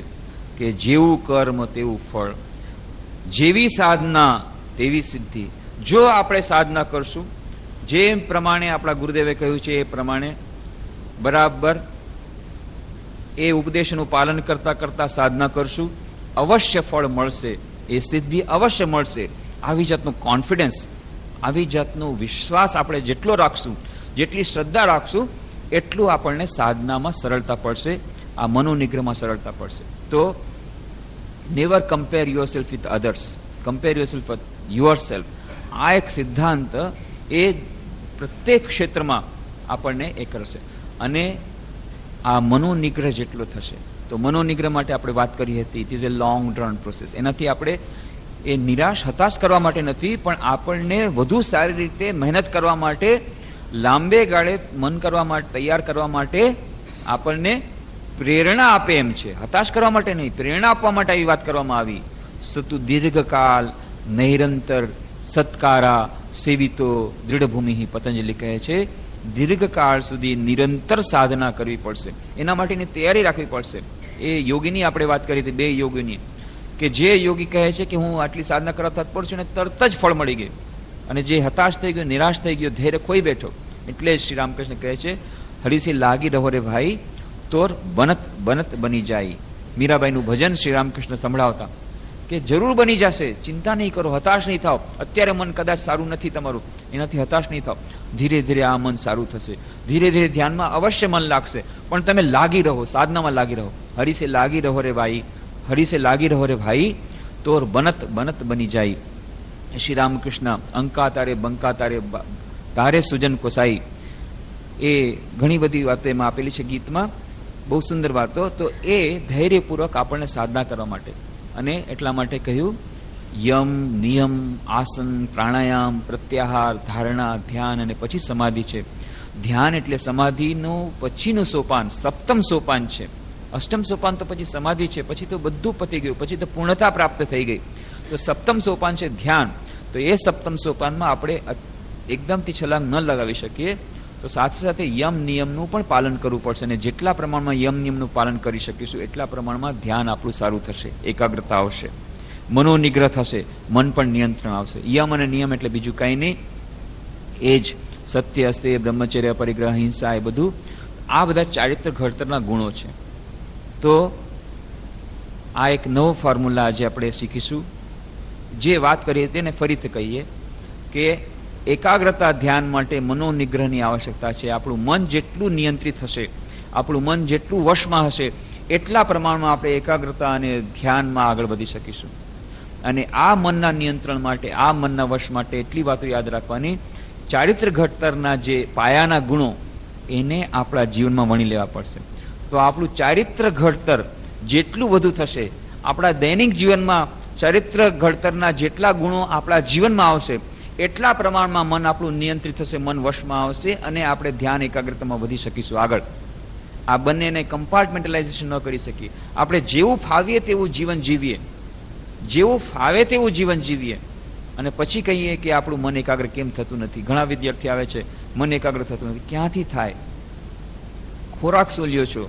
કે જેવું કર્મ તેવું ફળ, જેવી સાધના તેવી સિદ્ધિ. જો આપણે સાધના કરશું, જે પ્રમાણે આપણા ગુરુદેવે કહ્યું છે એ પ્રમાણે બરાબર એ ઉપદેશનું પાલન કરતા કરતા સાધના કરશું, અવશ્ય ફળ મળશે, એ સિદ્ધિ અવશ્ય મળશે. આવી જાતનું કોન્ફિડન્સ, આવી જાતનો વિશ્વાસ આપણે જેટલો રાખશું, જેટલી શ્રદ્ધા રાખશું, એટલું આપણને સાધનામાં સરળતા પડશે, આ મનોનિગ્રહમાં સરળતા પડશે. તો never compare your self with others, compare your self with your self. આ એક સિદ્ધાંત એ પ્રત્યેક ક્ષેત્રમાં આપણને એ કરશે. અને આ મનોનિગ્રહ જેટલો થશે, તો મનોનિગ્રહ માટે આપણે વાત કરી હતી, it is A long run process. એનાથી આપણે એ નિરાશ હતાશ કરવા માટે નથી, પણ આપણને વધુ સારી રીતે મહેનત કરવા માટે, લાંબે ગાળે મન કરવા માટે, તૈયાર કરવા માટે આપણને પ્રેરણા આપે એમ છે. હતાશ કરવા માટે નહીં, પ્રેરણા આપવા માટે આવી વાત કરવામાં આવી. સતુ દીર્ઘકાલ નૈરંતર સત્કારા સેવિતો દૃઢભૂમિ, પતંજલિ કહે છે. દીર્ઘકાળ સુધી નિરંતર સાધના કરવી પડશે, એના માટેની તૈયારી રાખવી પડશે. એ યોગીની આપણે વાત કરી હતી, 2 યોગીની, કે જે યોગી કહે છે કે હું આટલી સાધના કરવા તત્પર છું અને તરત જ ફળ મળી ગયું, અને જે હતાશ થઈ ગયો, નિરાશ થઈ ગયો, ધૈર્ય ખોઈ બેઠો. એટલે જ શ્રી રામકૃષ્ણ કહે છે હરિથી લાગી રહો રે ભાઈ તોર બનત બનત બની જાય. મીરાબાઈનું ભજન શ્રી રામકૃષ્ણ સંભળાવતા કે જરૂર બની જશે, ચિંતા નહીં કરો, હતાશ નહીં થાવ. અત્યારે મન કદાચ સારું નથી તમારું, એનાથી હતાશ નહીં થાવ. ધીરે ધીરે આ મન સારું થશે, ધીરે ધીરે ધ્યાનમાં અવશ્ય મન લાગશે, પણ તમે લાગી રહો, સાધનામાં લાગી રહો. હરિસે લાગી રહો રે ભાઈ, હરિસે લાગી રહો રે ભાઈ તોર બનત બનત બની જાય. શ્રી રામકૃષ્ણ અંકા તારે બંકા તારે તારે સુજન કોસાઈ, એ ઘણી બધી વાતો એમાં આપેલી છે ગીતમાં, બહુ સુંદર વાતો. તો એ ધૈર્યપૂર્વક આપણને સાધના કરવા માટે, અને એટલા માટે કહ્યું યમ, નિયમ, આસન, પ્રાણાયામ, પ્રત્યાહાર, ધારણા, ધ્યાન અને પછી સમાધિ છે. ધ્યાન એટલે સમાધિનું પછીનું સોપાન, 7મ સોપાન છે. અષ્ટમ સોપાન તો પછી સમાધિ છે, પછી તો બધું પતી ગયું, પછી તો પૂર્ણતા પ્રાપ્ત થઈ ગઈ. તો સપ્તમ સોપાન છે ધ્યાન. તો એ સપ્તમ સોપાનમાં આપણે એકદમથી છલાંગ ન લગાવી શકીએ. તો સાથે સાથે યમ નિયમનું પણ પાલન કરવું પડશે, અને જેટલા પ્રમાણમાં યમ નિયમનું પાલન કરી શકીશું એટલા પ્રમાણમાં ધ્યાન આપણું સારું થશે, એકાગ્રતા આવશે, મનોનિગ્રહ થશે, મન પણ નિયંત્રણ આવશે. યમ અને નિયમ એટલે બીજું કાંઈ નહીં, એ જ સત્ય, અસ્તેય, બ્રહ્મચર્ય, પરિગ્રહ, હિંસા, એ બધું આ બધા ચારિત્ર ઘડતરના ગુણો છે. તો આ એક નવો ફોર્મ્યુલા આજે આપણે શીખીશું. જે વાત કરીએ તેને ફરીથી કહીએ કે એકાગ્રતા ધ્યાન માટે મનોનિગ્રહની આવશ્યકતા છે. આપણું મન જેટલું નિયંત્રિત હશે, આપણું મન જેટલું વશમાં હશે, એટલા પ્રમાણમાં આપણે એકાગ્રતા અને ધ્યાનમાં આગળ વધી શકીશું. અને આ મનના નિયંત્રણ માટે, આ મનના વશ માટે એટલી વાતો યાદ રાખવાની, ચારિત્ર ઘડતરના જે પાયાના ગુણો એને આપણા જીવનમાં વણી લેવા પડશે. તો આપણું ચારિત્ર ઘડતર જેટલું વધુ થશે, આપણા દૈનિક જીવનમાં ચારિત્ર ઘડતરના જેટલા ગુણો આપણા જીવનમાં આવશે એટલા પ્રમાણમાં મન આપણું નિયંત્રિત થશે, મન વશમાં આવશે, અને આપણે ધ્યાન એકાગ્રતામાં વધી શકીશું આગળ. આ બંનેને કમ્પાર્ટમેન્ટલાઇઝેશન ન કરી શકીએ. આપણે જેવું ફાવીએ તેવું જીવન જીવીએ, જેવું ફાવે તેવું જીવન જીવીએ, અને પછી કહીએ કે આપણું મન એકાગ્ર કેમ થતું નથી. ઘણા વિદ્યાર્થી આવે છે, મન એકાગ્ર થતું નથી. ક્યાંથી થાય? ખોરાક શું લ્યો છો?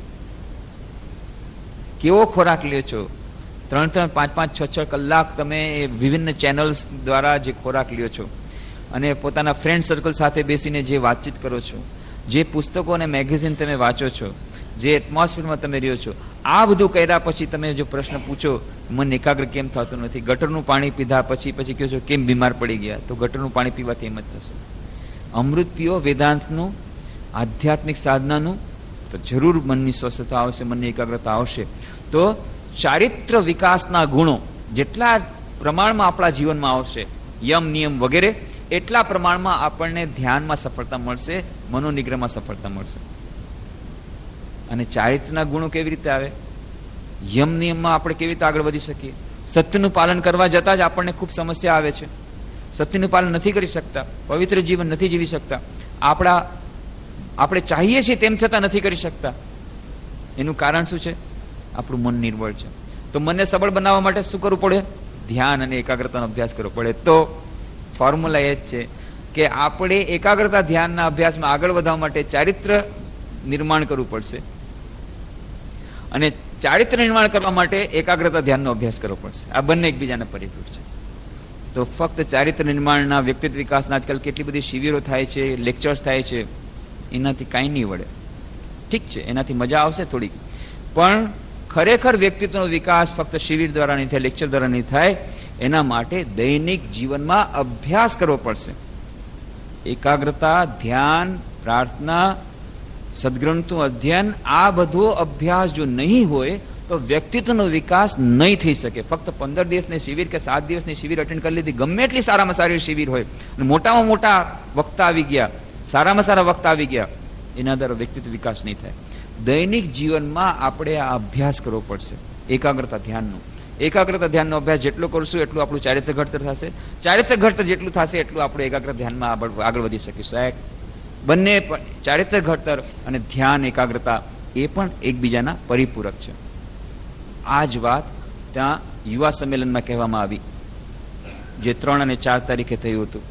કેવો ખોરાક લ્યો છો? 3-3, 5-5, 6-6 કલાક તમે વિભિન્ન ચેનલ્સ દ્વારા જે ખોરાક લ્યો છો, અને પોતાના ફ્રેન્ડ સર્કલ સાથે બેસીને જે વાતચીત કરો છો, જે પુસ્તકો અને મેગેઝિન તમે વાંચો છો, જે એટમોસ્ફિયરમાં તમે રહ્યો છો, આ બધું કર્યા પછી તમે જો પ્રશ્ન પૂછો મન એકાગ્ર કેમ થતું નથી, ગટરનું પાણી પીધા પછી કહો છો કેમ બીમાર પડી ગયા, તો ગટરનું પાણી પીવાથી એમ જ થશે. અમૃત પીઓ વેદાંતનું, આધ્યાત્મિક સાધનાનું, તો જરૂર મનની સ્વસ્થતા આવશે, મનની એકાગ્રતા આવશે. તો ચારિત્ર વિકાસના ગુણો જેટલા પ્રમાણમાં આપણા જીવનમાં આવશે, યમ નિયમ વગેરે, એટલા પ્રમાણમાં આપણને ધ્યાનમાં સફળતા મળશે, મનોનિગ્રહમાં સફળતા મળશે. અને ચારિત્રના ગુણો કેવી રીતે આવે? યમ નિયમમાં આપણે કેવી રીતે આગળ વધી શકીએ? સત્યનું પાલન કરવા જતાં જ આપણને ખૂબ સમસ્યા આવે છે. સત્યનું પાલન નથી કરી શકતા, પવિત્ર જીવન નથી જીવી શકતા, આપણે ચાહીએ છીએ તેમ છતાં નથી કરી શકતા. એનું કારણ શું છે? આપણું મન નિર્બળ છે. તો મનને સબળ બનાવવા માટે શું કરવું પડે? ધ્યાન અને એકાગ્રતાનો અભ્યાસ કરવો પડે. તો ફોર્મ્યુલા એ જ છે કે આપણે એકાગ્રતા ધ્યાનના અભ્યાસમાં આગળ વધવા માટે ચારિત્ર નિર્માણ કરવું પડશે, અને ચારિત્ર નિર્માણ કરવા માટે એકાગ્રતા ધ્યાનનો અભ્યાસ કરવો પડશે. આ બંને એકબીજાના પરિપૂરક છે. તો ફક્ત ચારિત્ર નિર્માણના, વ્યક્તિત્વ વિકાસના આજકાલ કેટલી બધી શિબિરો થાય છે, લેક્ચર્સ થાય છે, એનાથી કાંઈ નહીં વળે. ઠીક છે, એનાથી મજા આવશે થોડીક, પણ ખરેખર વ્યક્તિત્વનો વિકાસ ફક્ત શિબિર દ્વારા નહીં થાય, લેક્ચર દ્વારા નહીં થાય. એના માટે દૈનિક જીવનમાં અભ્યાસ કરવો પડશે. એકાગ્રતા, ધ્યાન, પ્રાર્થના, સદગ્રંથનું અધ્યયન, આ બધો અભ્યાસ જો નહીં હોય તો વ્યક્તિત્વનો વિકાસ નહીં થઈ શકે. ફક્ત 15 દિવસની શિબિર કે 7 દિવસની શિબિર અટેન્ડ કરી લીધી, ગમે એટલી સારામાં સારી શિબિર હોય, અને મોટામાં મોટા વક્તા આવી ગયા, સારામાં સારા વક્તા આવી ગયા, એના દ્વારા વ્યક્તિત્વ વિકાસ નહીં થાય. દૈનિક જીવનમાં આપણે આ અભ્યાસ કરવો પડશે, એકાગ્રતા ધ્યાનનો. એકાગ્રતા ધ્યાનનો અભ્યાસ જેટલો કરશું એટલું આપણું ચારિત્ર ઘડતર થશે. ચારિત્ર ઘડતર જેટલું થશે એટલું આપણે એકાગ્ર ધ્યાનમાં આગળ વધી શકીશું. બંને ચારિત્ર ઘડતર અને ધ્યાન, એકાગ્રતા એ પણ એકબીજાના પરિપૂરક છે. આ જ વાત ત્યાં યુવા સંમેલનમાં કહેવામાં આવી, જે 3 અને 4 તારીખે થયું હતું.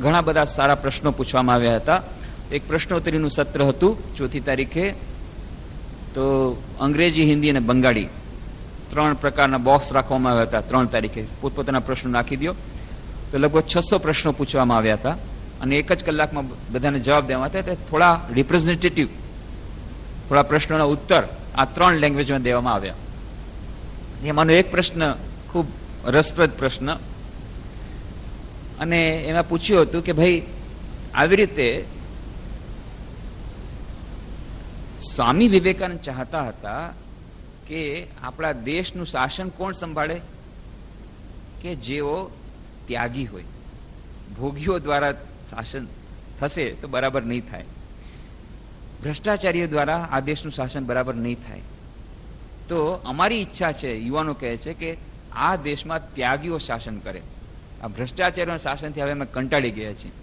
ઘણા બધા સારા પ્રશ્નો પૂછવામાં આવ્યા હતા. એક પ્રશ્નોત્તરીનું સત્ર હતું 4મી તારીખે. તો અંગ્રેજી, હિન્દી અને બંગાળી 3 પ્રકારના બોક્સ રાખવામાં આવ્યા હતા. 3 તારીખે પોતપોતાના પ્રશ્નો નાખી દો. તો લગભગ 600 પ્રશ્નો પૂછવામાં આવ્યા હતા, અને એક જ કલાકમાં બધાને જવાબ દેવા હતા. થોડા રિપ્રેઝેન્ટેટિવ, થોડા પ્રશ્નોના ઉત્તર આ 3 લેંગ્વેજમાં દેવામાં આવ્યા. એમાંનો એક પ્રશ્ન ખૂબ રસપ્રદ પ્રશ્ન, અને એમાં પૂછ્યું હતું કે ભાઈ આવી રીતે સ્વામી વિવેકાનંદ ચાહતા હતા કે આપણા દેશનું શાસન કોણ સંભાળે? કે જેઓ ત્યાગી હોય. ભોગીઓ દ્વારા શાસન થશે તો બરાબર નહીં થાય, ભ્રષ્ટાચારીઓ દ્વારા આ દેશનું શાસન બરાબર નહીં થાય. તો અમારી ઈચ્છા છે, યુવાનો કહે છે કે આ દેશમાં ત્યાગીઓ શાસન કરે. આ ભ્રષ્ટાચારીઓના શાસનથી હવે અમે કંટાળી ગયા છીએ,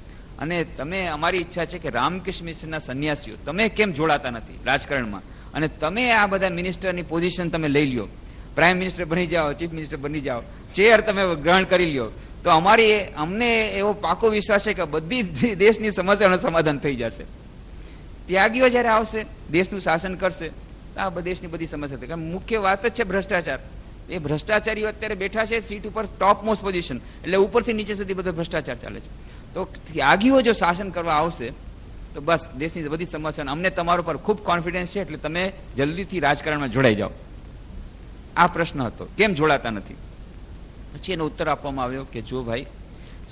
અને તમે, અમારી ઈચ્છા છે કે રામકૃષ્ણ મિશનના સંન્યાસીઓ, તમે કેમ જોડાતા નથી રાજકારણમાં? અને તમે આ બધા મિનિસ્ટરની પોઝિશન તમે લઈ લ્યો, પ્રાઇમ મિનિસ્ટર બની જાઓ, ચીફ મિનિસ્ટર બની જાઓ, ચેર તમે ગ્રહણ કરી લ્યો, તો અમને એવો પાકો વિશ્વાસ છે કે બધી દેશની સમસ્યાનું સમાધાન થઈ જશે. ત્યાગીઓ જયારે આવશે, દેશનું શાસન કરશે, આ દેશની બધી સમસ્યા થાય. મુખ્ય વાત જ છે ભ્રષ્ટાચાર. એ ભ્રષ્ટાચારીઓ અત્યારે બેઠા છે સીટ ઉપર, ટોપ મોસ્ટ પોઝિશન, એટલે ઉપરથી નીચે સુધી બધો ભ્રષ્ટાચાર ચાલે છે. તો ત્યાગીઓ જો શાસન કરવા આવશે તો બસ દેશની બધી સમસ્યા, અમને તમારા પર ખૂબ કોન્ફિડન્સ છે, એટલે તમે જલ્દીથી રાજકારણમાં જોડાઈ જાઓ. આ પ્રશ્ન હતો, કેમ જોડાતા નથી? પછી એનો ઉત્તર આપવામાં આવ્યો કે જો ભાઈ,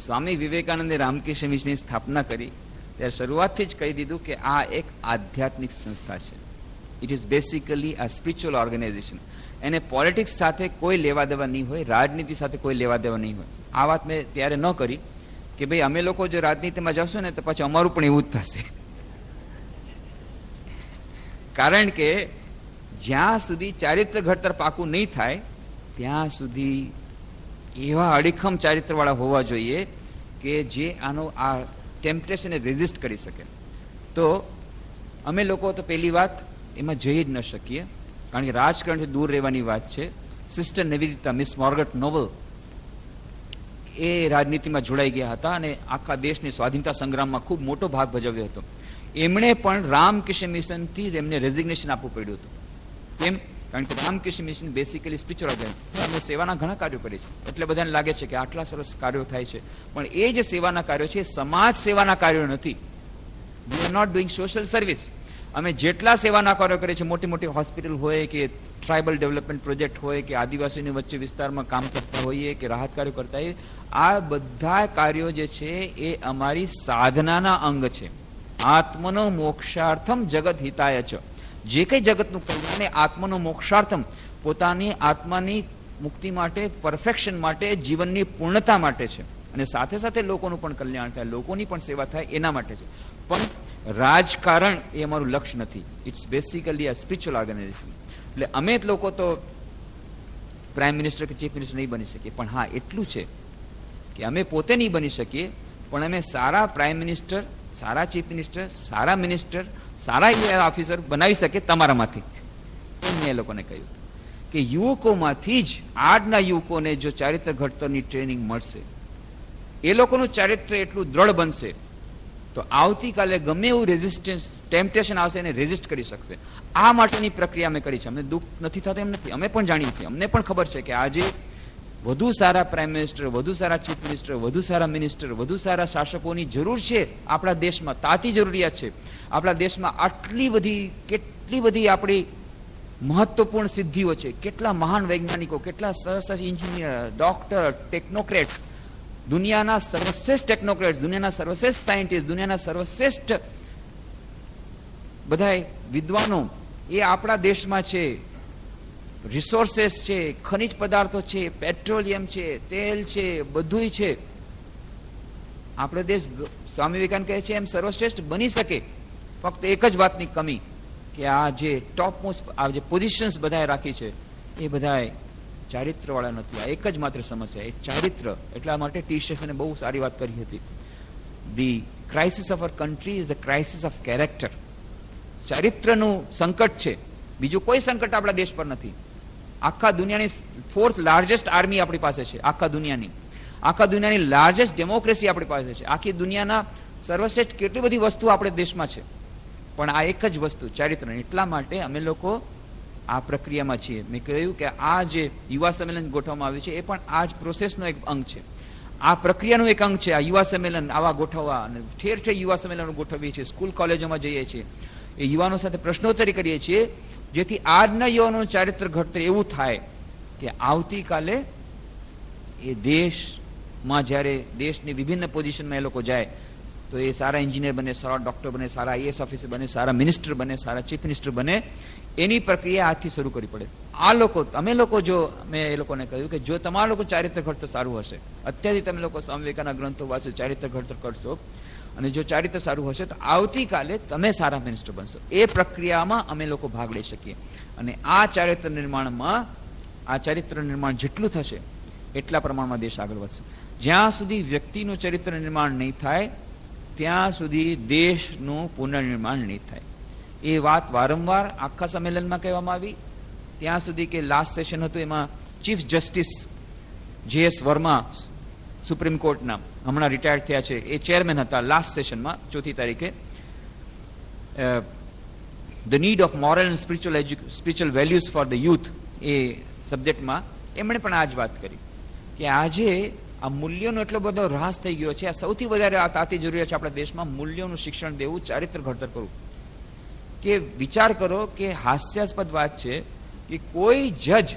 સ્વામી વિવેકાનંદે રામકૃષ્ણ મિશનની સ્થાપના કરી ત્યારે શરૂઆતથી જ કહી દીધું કે આ એક આધ્યાત્મિક સંસ્થા છે. It is basically a spiritual organisation. એને પોલિટિક્સ સાથે કોઈ લેવા દેવા નહીં હોય, રાજનીતિ સાથે કોઈ લેવા દેવા નહીં હોય. આ વાત મેં ત્યારે ન કરી કે ભાઈ અમે લોકો જો રાજનીતિમાં જશું ને તો પછી અમારું પણ એવું જ થશે. કારણ કે જ્યાં સુધી ચારિત્ર ઘડતર પાકું નહીં થાય ત્યાં સુધી એવા અડીખમ ચારિત્રવાળા હોવા જોઈએ કે જે આનો આ ટેમ્પટેશનને રેઝિસ્ટ કરી શકે. તો અમે લોકો તો પહેલી વાત એમાં જઈ જ ન શકીએ, કારણ કે રાજકારણથી દૂર રહેવાની વાત છે. Sister Nivedita, miss Margaret Noble, એ રાજનીતિમાં જોડાઈ ગયા હતા અને આખા દેશની સ્વાધીનતા સંગ્રામમાં ખૂબ મોટો ભાગ ભજવ્યો હતો. એમણે પણ રામકૃષ્ણ મિશનથી એમને રેઝિગ્નેશન આપવું પડ્યું હતું. કેમ? કારણ કે Ramakrishna Mission basically spiritual organisation. અમે સેવાના ઘણા કાર્યો કરીએ છીએ, એટલે બધાને લાગે છે કે આટલા સરસ કાર્યો થાય છે, પણ એ જે સેવાના કાર્યો છે એ સમાજ સેવાના કાર્યો નથી. We are not doing social service. અમે જેટલા સેવાના કાર્યો કરીએ છીએ, મોટી મોટી હોસ્પિટલ હોય કે ટ્રાઇબલ ડેવલપમેન્ટ પ્રોજેક્ટ હોય કે આદિવાસીની વચ્ચે વિસ્તારમાં કામ કરતા હોઈએ કે રાહત કાર્યો કરતા હોઈએ, આ બધા કાર્યો જે છે એ અમારી સાધનાના અંગ છે. આત્મનો મોક્ષાર્થમ જગત હિતાય છે. જે કંઈ જગતનું કલ્યાણ આત્મનો મોક્ષાર્થમ, પોતાની આત્માની મુક્તિ માટે, પરફેક્શન માટે, જીવનની પૂર્ણતા માટે છે. અને સાથે સાથે લોકોનું પણ કલ્યાણ થાય, લોકોની પણ સેવા થાય, એના માટે છે. પણ રાજકારણ એ અમારું લક્ષ્ય નથી. It's basically a spiritual organisation. એટલે અમે જ લોકો તો પ્રાઇમ મિનિસ્ટર કે ચીફ મિનિસ્ટર નહીં બની શકીએ, પણ હા એટલું છે કે અમે પોતે નહીં બની શકીએ, પણ અમે સારા પ્રાઇમ મિનિસ્ટર, સારા ચીફ મિનિસ્ટર, સારા મિનિસ્ટર, સારા ઓફિસર બનાવી શકે તમારામાંથી. મેં એ લોકોને કહ્યું કે યુવકોમાંથી જ આજના યુવકોને જો ચારિત્ર ઘડતરની ટ્રેનિંગ મળશે, એ લોકોનું ચારિત્ર એટલું દ્રઢ બનશે તો આવતીકાલે ગમે એવું રેઝિસ્ટન્સ, ટેમ્પટેશન આવશે એને રેઝિસ્ટ કરી શકશે. આ માટેની પ્રક્રિયા અમે કરી છે. અમને દુઃખ નથી થતું એમ નથી, અમે પણ જાણીએ છીએ, અમને પણ ખબર છે કે આજે વધુ સારા પ્રાઇમ મિનિસ્ટર, વધુ સારા ચીફ મિનિસ્ટર, વધુ સારા મિનિસ્ટર, વધુ સારા શાસકોની જરૂર છે આપણા દેશમાં. તાતી જરૂરિયાત છે. આપણા દેશમાં આટલી બધી, કેટલી બધી આપણી મહત્વપૂર્ણ સિદ્ધિઓ છે, કેટલા મહાન વૈજ્ઞાનિકો, કેટલા સરસ એન્જિનિયર, ડોક્ટર, ટેકનોક્રેટ, દુનિયાના સર્વશ્રેષ્ઠ ટેકનોક્રેટ્સ, દુનિયાના સર્વશ્રેષ્ઠ સાયન્ટિસ્ટ, દુનિયાના સર્વશ્રેષ્ઠ બધા વિદ્વાનો એ આપણા દેશમાં છે. રિસોર્सेस છે, ખનિજ પદાર્થો છે, પેટ્રોલિયમ છે, તેલ છે, બધું છે. આપણો દેશ સ્વામી વિવેકાનંદ કહે છે એમ સર્વશ્રેષ્ઠ બની શકે. ફક્ત એક જ વાતની કમી કે આ જે ટોપ મોસ્ટ, આ જે પોઝિશન્સ બધાએ રાખી છે એ બધાએ ચારિત્રવાળા નથી. આ એક જ માત્ર સમસ્યા, એ ચારિત્ર. એટલા માટે ટી સ્ટેફને બહુ સારી વાત કરી હતી. The crisis of our country is the crisis of character. ચારિત્રનું સંકટ છે, બીજું કોઈ સંકટ આપણા દેશ પર નથી. આખા દુનિયાની 4th લાર્જેસ્ટ આર્મી આપણી પાસે છે, આખા દુનિયાની લાર્જેસ્ટ ડેમોક્રેસી આપણી પાસે છે, આખી દુનિયાના સર્વશ્રેષ્ઠ કેટલી બધી વસ્તુ આપણે દેશમાં છે, પણ આ એક જ વસ્તુ ચારિત્ર. એટલા માટે અમે લોકો આ પ્રક્રિયામાં છીએ. મેં કહ્યું કે આ જે યુવા સંમેલન ગોઠવવામાં આવ્યું છે એ પણ આ જ પ્રોસેસનો એક અંગ છે, આ પ્રક્રિયાનું એક અંગ છે. આ યુવા સંમેલન આવા ગોઠવવા, અને ઠેર ઠેર યુવા સંમેલનો ગોઠવીએ છીએ, સ્કૂલ કોલેજોમાં જઈએ છીએ, એ યુવાનો સાથે પ્રશ્નોત્તરી કરીએ છીએ, જેથી આજના યુવાનોનું ચારિત્ર ઘડતર એવું થાય કે આવતીકાલે એ દેશમાં જ્યારે દેશની વિભિન્ન પોઝિશનમાં એ લોકો જાય તો એ સારા એન્જિનિયર બને, સારા ડોક્ટર બને, સારા આઈએએસ ઓફિસર બને, સારા મિનિસ્ટર બને, સારા ચીફ મિનિસ્ટર બને. એની પ્રક્રિયા આજથી શરૂ કરવી પડે. આ લોકો, તમે લોકો, જો મેં એ લોકોને કહ્યું કે જો તમારા લોકો ચારિત્ર ઘડતર સારું હશે, અત્યારથી તમે લોકો સ્વામી વિવેકાનંદના ગ્રંથો વાંચો, ચારિત્ર ઘડતર કરશો, અને જો ચારિત્ર સારું હશે તો આવતીકાલે તમે સારા મિનિસ્ટર બનશો. એ પ્રક્રિયામાં અમે લોકો ભાગ લઈ શકીએ. અને આ ચારિત્ર નિર્માણ જેટલું થશે એટલા પ્રમાણમાં દેશ આગળ વધશે. જ્યાં સુધી વ્યક્તિનું ચરિત્ર નિર્માણ નહીં થાય ત્યાં સુધી દેશનું પુનર્નિર્માણ નહીં થાય. એ વાત વારંવાર આખા સંમેલનમાં કહેવામાં આવી, ત્યાં સુધી કે લાસ્ટ સેશન હતું એમાં ચીફ જસ્ટિસ જે.એસ. વર્મા સુપ્રીમ કોર્ટના હમણાં રિટાયર્ડ થયા છે, એ ચેરમેન હતા લાસ્ટ સેશનમાં 4મી તારીખે. The need of moral and spiritual values for the youth એ સબ્જેક્ટમાં એમણે પણ આ જ વાત કરી કે આજે આ મૂલ્યોનો એટલો બધો હ્રાસ થઈ ગયો છે. આ સૌથી વધારે તાતી જરૂરિયાત છે આપણા દેશમાં, મૂલ્યોનું શિક્ષણ દેવું, ચારિત્ર ઘડતર કરવું. કે વિચાર કરો કે હાસ્યાસ્પદ વાત છે કે કોઈ જજ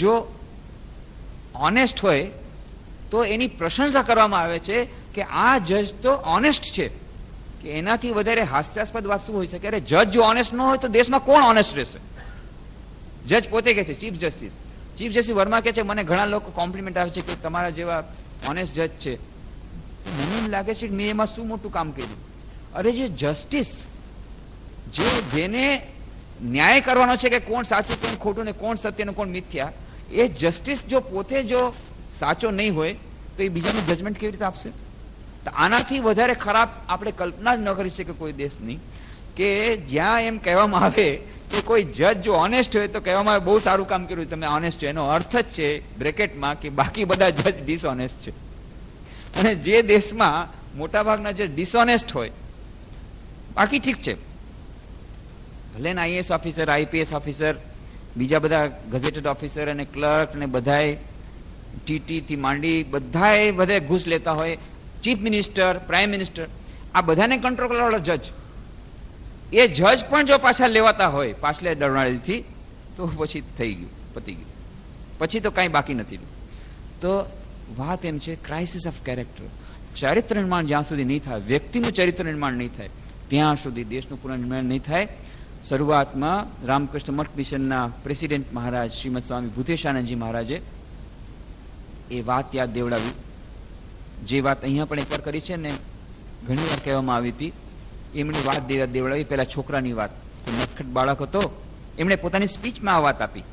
જો ઓનેસ્ટ હોય તો એની પ્રશંસા કરવામાં આવે છે કે આ જજ તો ઓનેસ્ટ છે. કે એનાથી વધારે હાસ્યાસ્પદ વાત શું હોય શકે? અરે જજ જો ઓનેસ્ટ ન હોય તો દેશમાં કોણ ઓનેસ્ટ રહેશે? જજ પોતે કહે છે, ચીફ જસ્ટિસ વર્મા કહે છે, મને ઘણા લોકો કોમ્પ્લિમેન્ટ આવે છે કે તમારા જેવા ઓનેસ્ટ જજ છે. મને એમ લાગે છે કે મેં એમાં શું મોટું કામ કર્યું? અરે જે જસ્ટિસ, જેને ન્યાય કરવાનો છે કે કોણ સાચું કોણ ખોટું ને કોણ સત્ય ને કોણ મિથ્યા, એ જસ્ટિસ જો પોતે જો સાચો નહીં હોય તો એ બીજાનું જજમેન્ટ કેવી રીતે આપશે? તો આનાથી વધારે ખરાબ આપણે કલ્પના જ ન કરી શકીએ કોઈ દેશની, કે જ્યાં એમ કહેવામાં આવે કે કોઈ જજ જો ઓનેસ્ટ હોય તો કહેવામાં આવે બહુ સારું કામ કર્યું, તમે ઓનેસ્ટ છો. એનો અર્થ જ છે બ્રેકેટમાં કે બાકી બધા જજ ડિસઓનેસ્ટ છે. અને જે દેશમાં મોટાભાગના જજ ડિસઓનેસ્ટ હોય, બાકી ઠીક છે, ભલે ને આઈએએસ ઓફિસર, આઈપીએસ ઓફિસર, બીજા બધા ગઝેટેડ ઓફિસર અને ક્લર્ક ને બધાએ ટીટી થી માંડી બધાએ ઘૂસ લેતા હોય, ચીફ મિનિસ્ટર, પ્રાઇમ મિનિસ્ટર, આ બધાને કંટ્રોલ કરવાવાળો જજ, એ જજ પણ જો પાછા લેવાતા હોય પાછલે દરવાળેથી તો પછી થઈ ગયું, પતી ગયું, પછી તો કાંઈ બાકી નથી રહ્યું. તો વાત એમ છે, ક્રાઇસિસ ઓફ કેરેક્ટર. ચારિત્ર નિર્માણ જ્યાં સુધી નહીં થાય, વ્યક્તિનું ચરિત્ર નિર્માણ નહીં થાય, ત્યાં સુધી દેશનું પુનર્નિર્માણ નહીં થાય. શરૂઆતમાં રામકૃષ્ણ મઠ મિશનના પ્રેસિડેન્ટ મહારાજ શ્રીમદ સ્વામી ભૂતેશાનંદજી મહારાજે એ વાત યાદ દેવડાવી, જે વાત અહીંયા પણ એકવાર કરી છે ને ઘણી વાર કહેવામાં આવી હતી. એમની વાત દેવડાવી, પેલા છોકરાની વાત, નટખટ બાળક હતો, એમણે પોતાની સ્પીચમાં આ વાત આપી.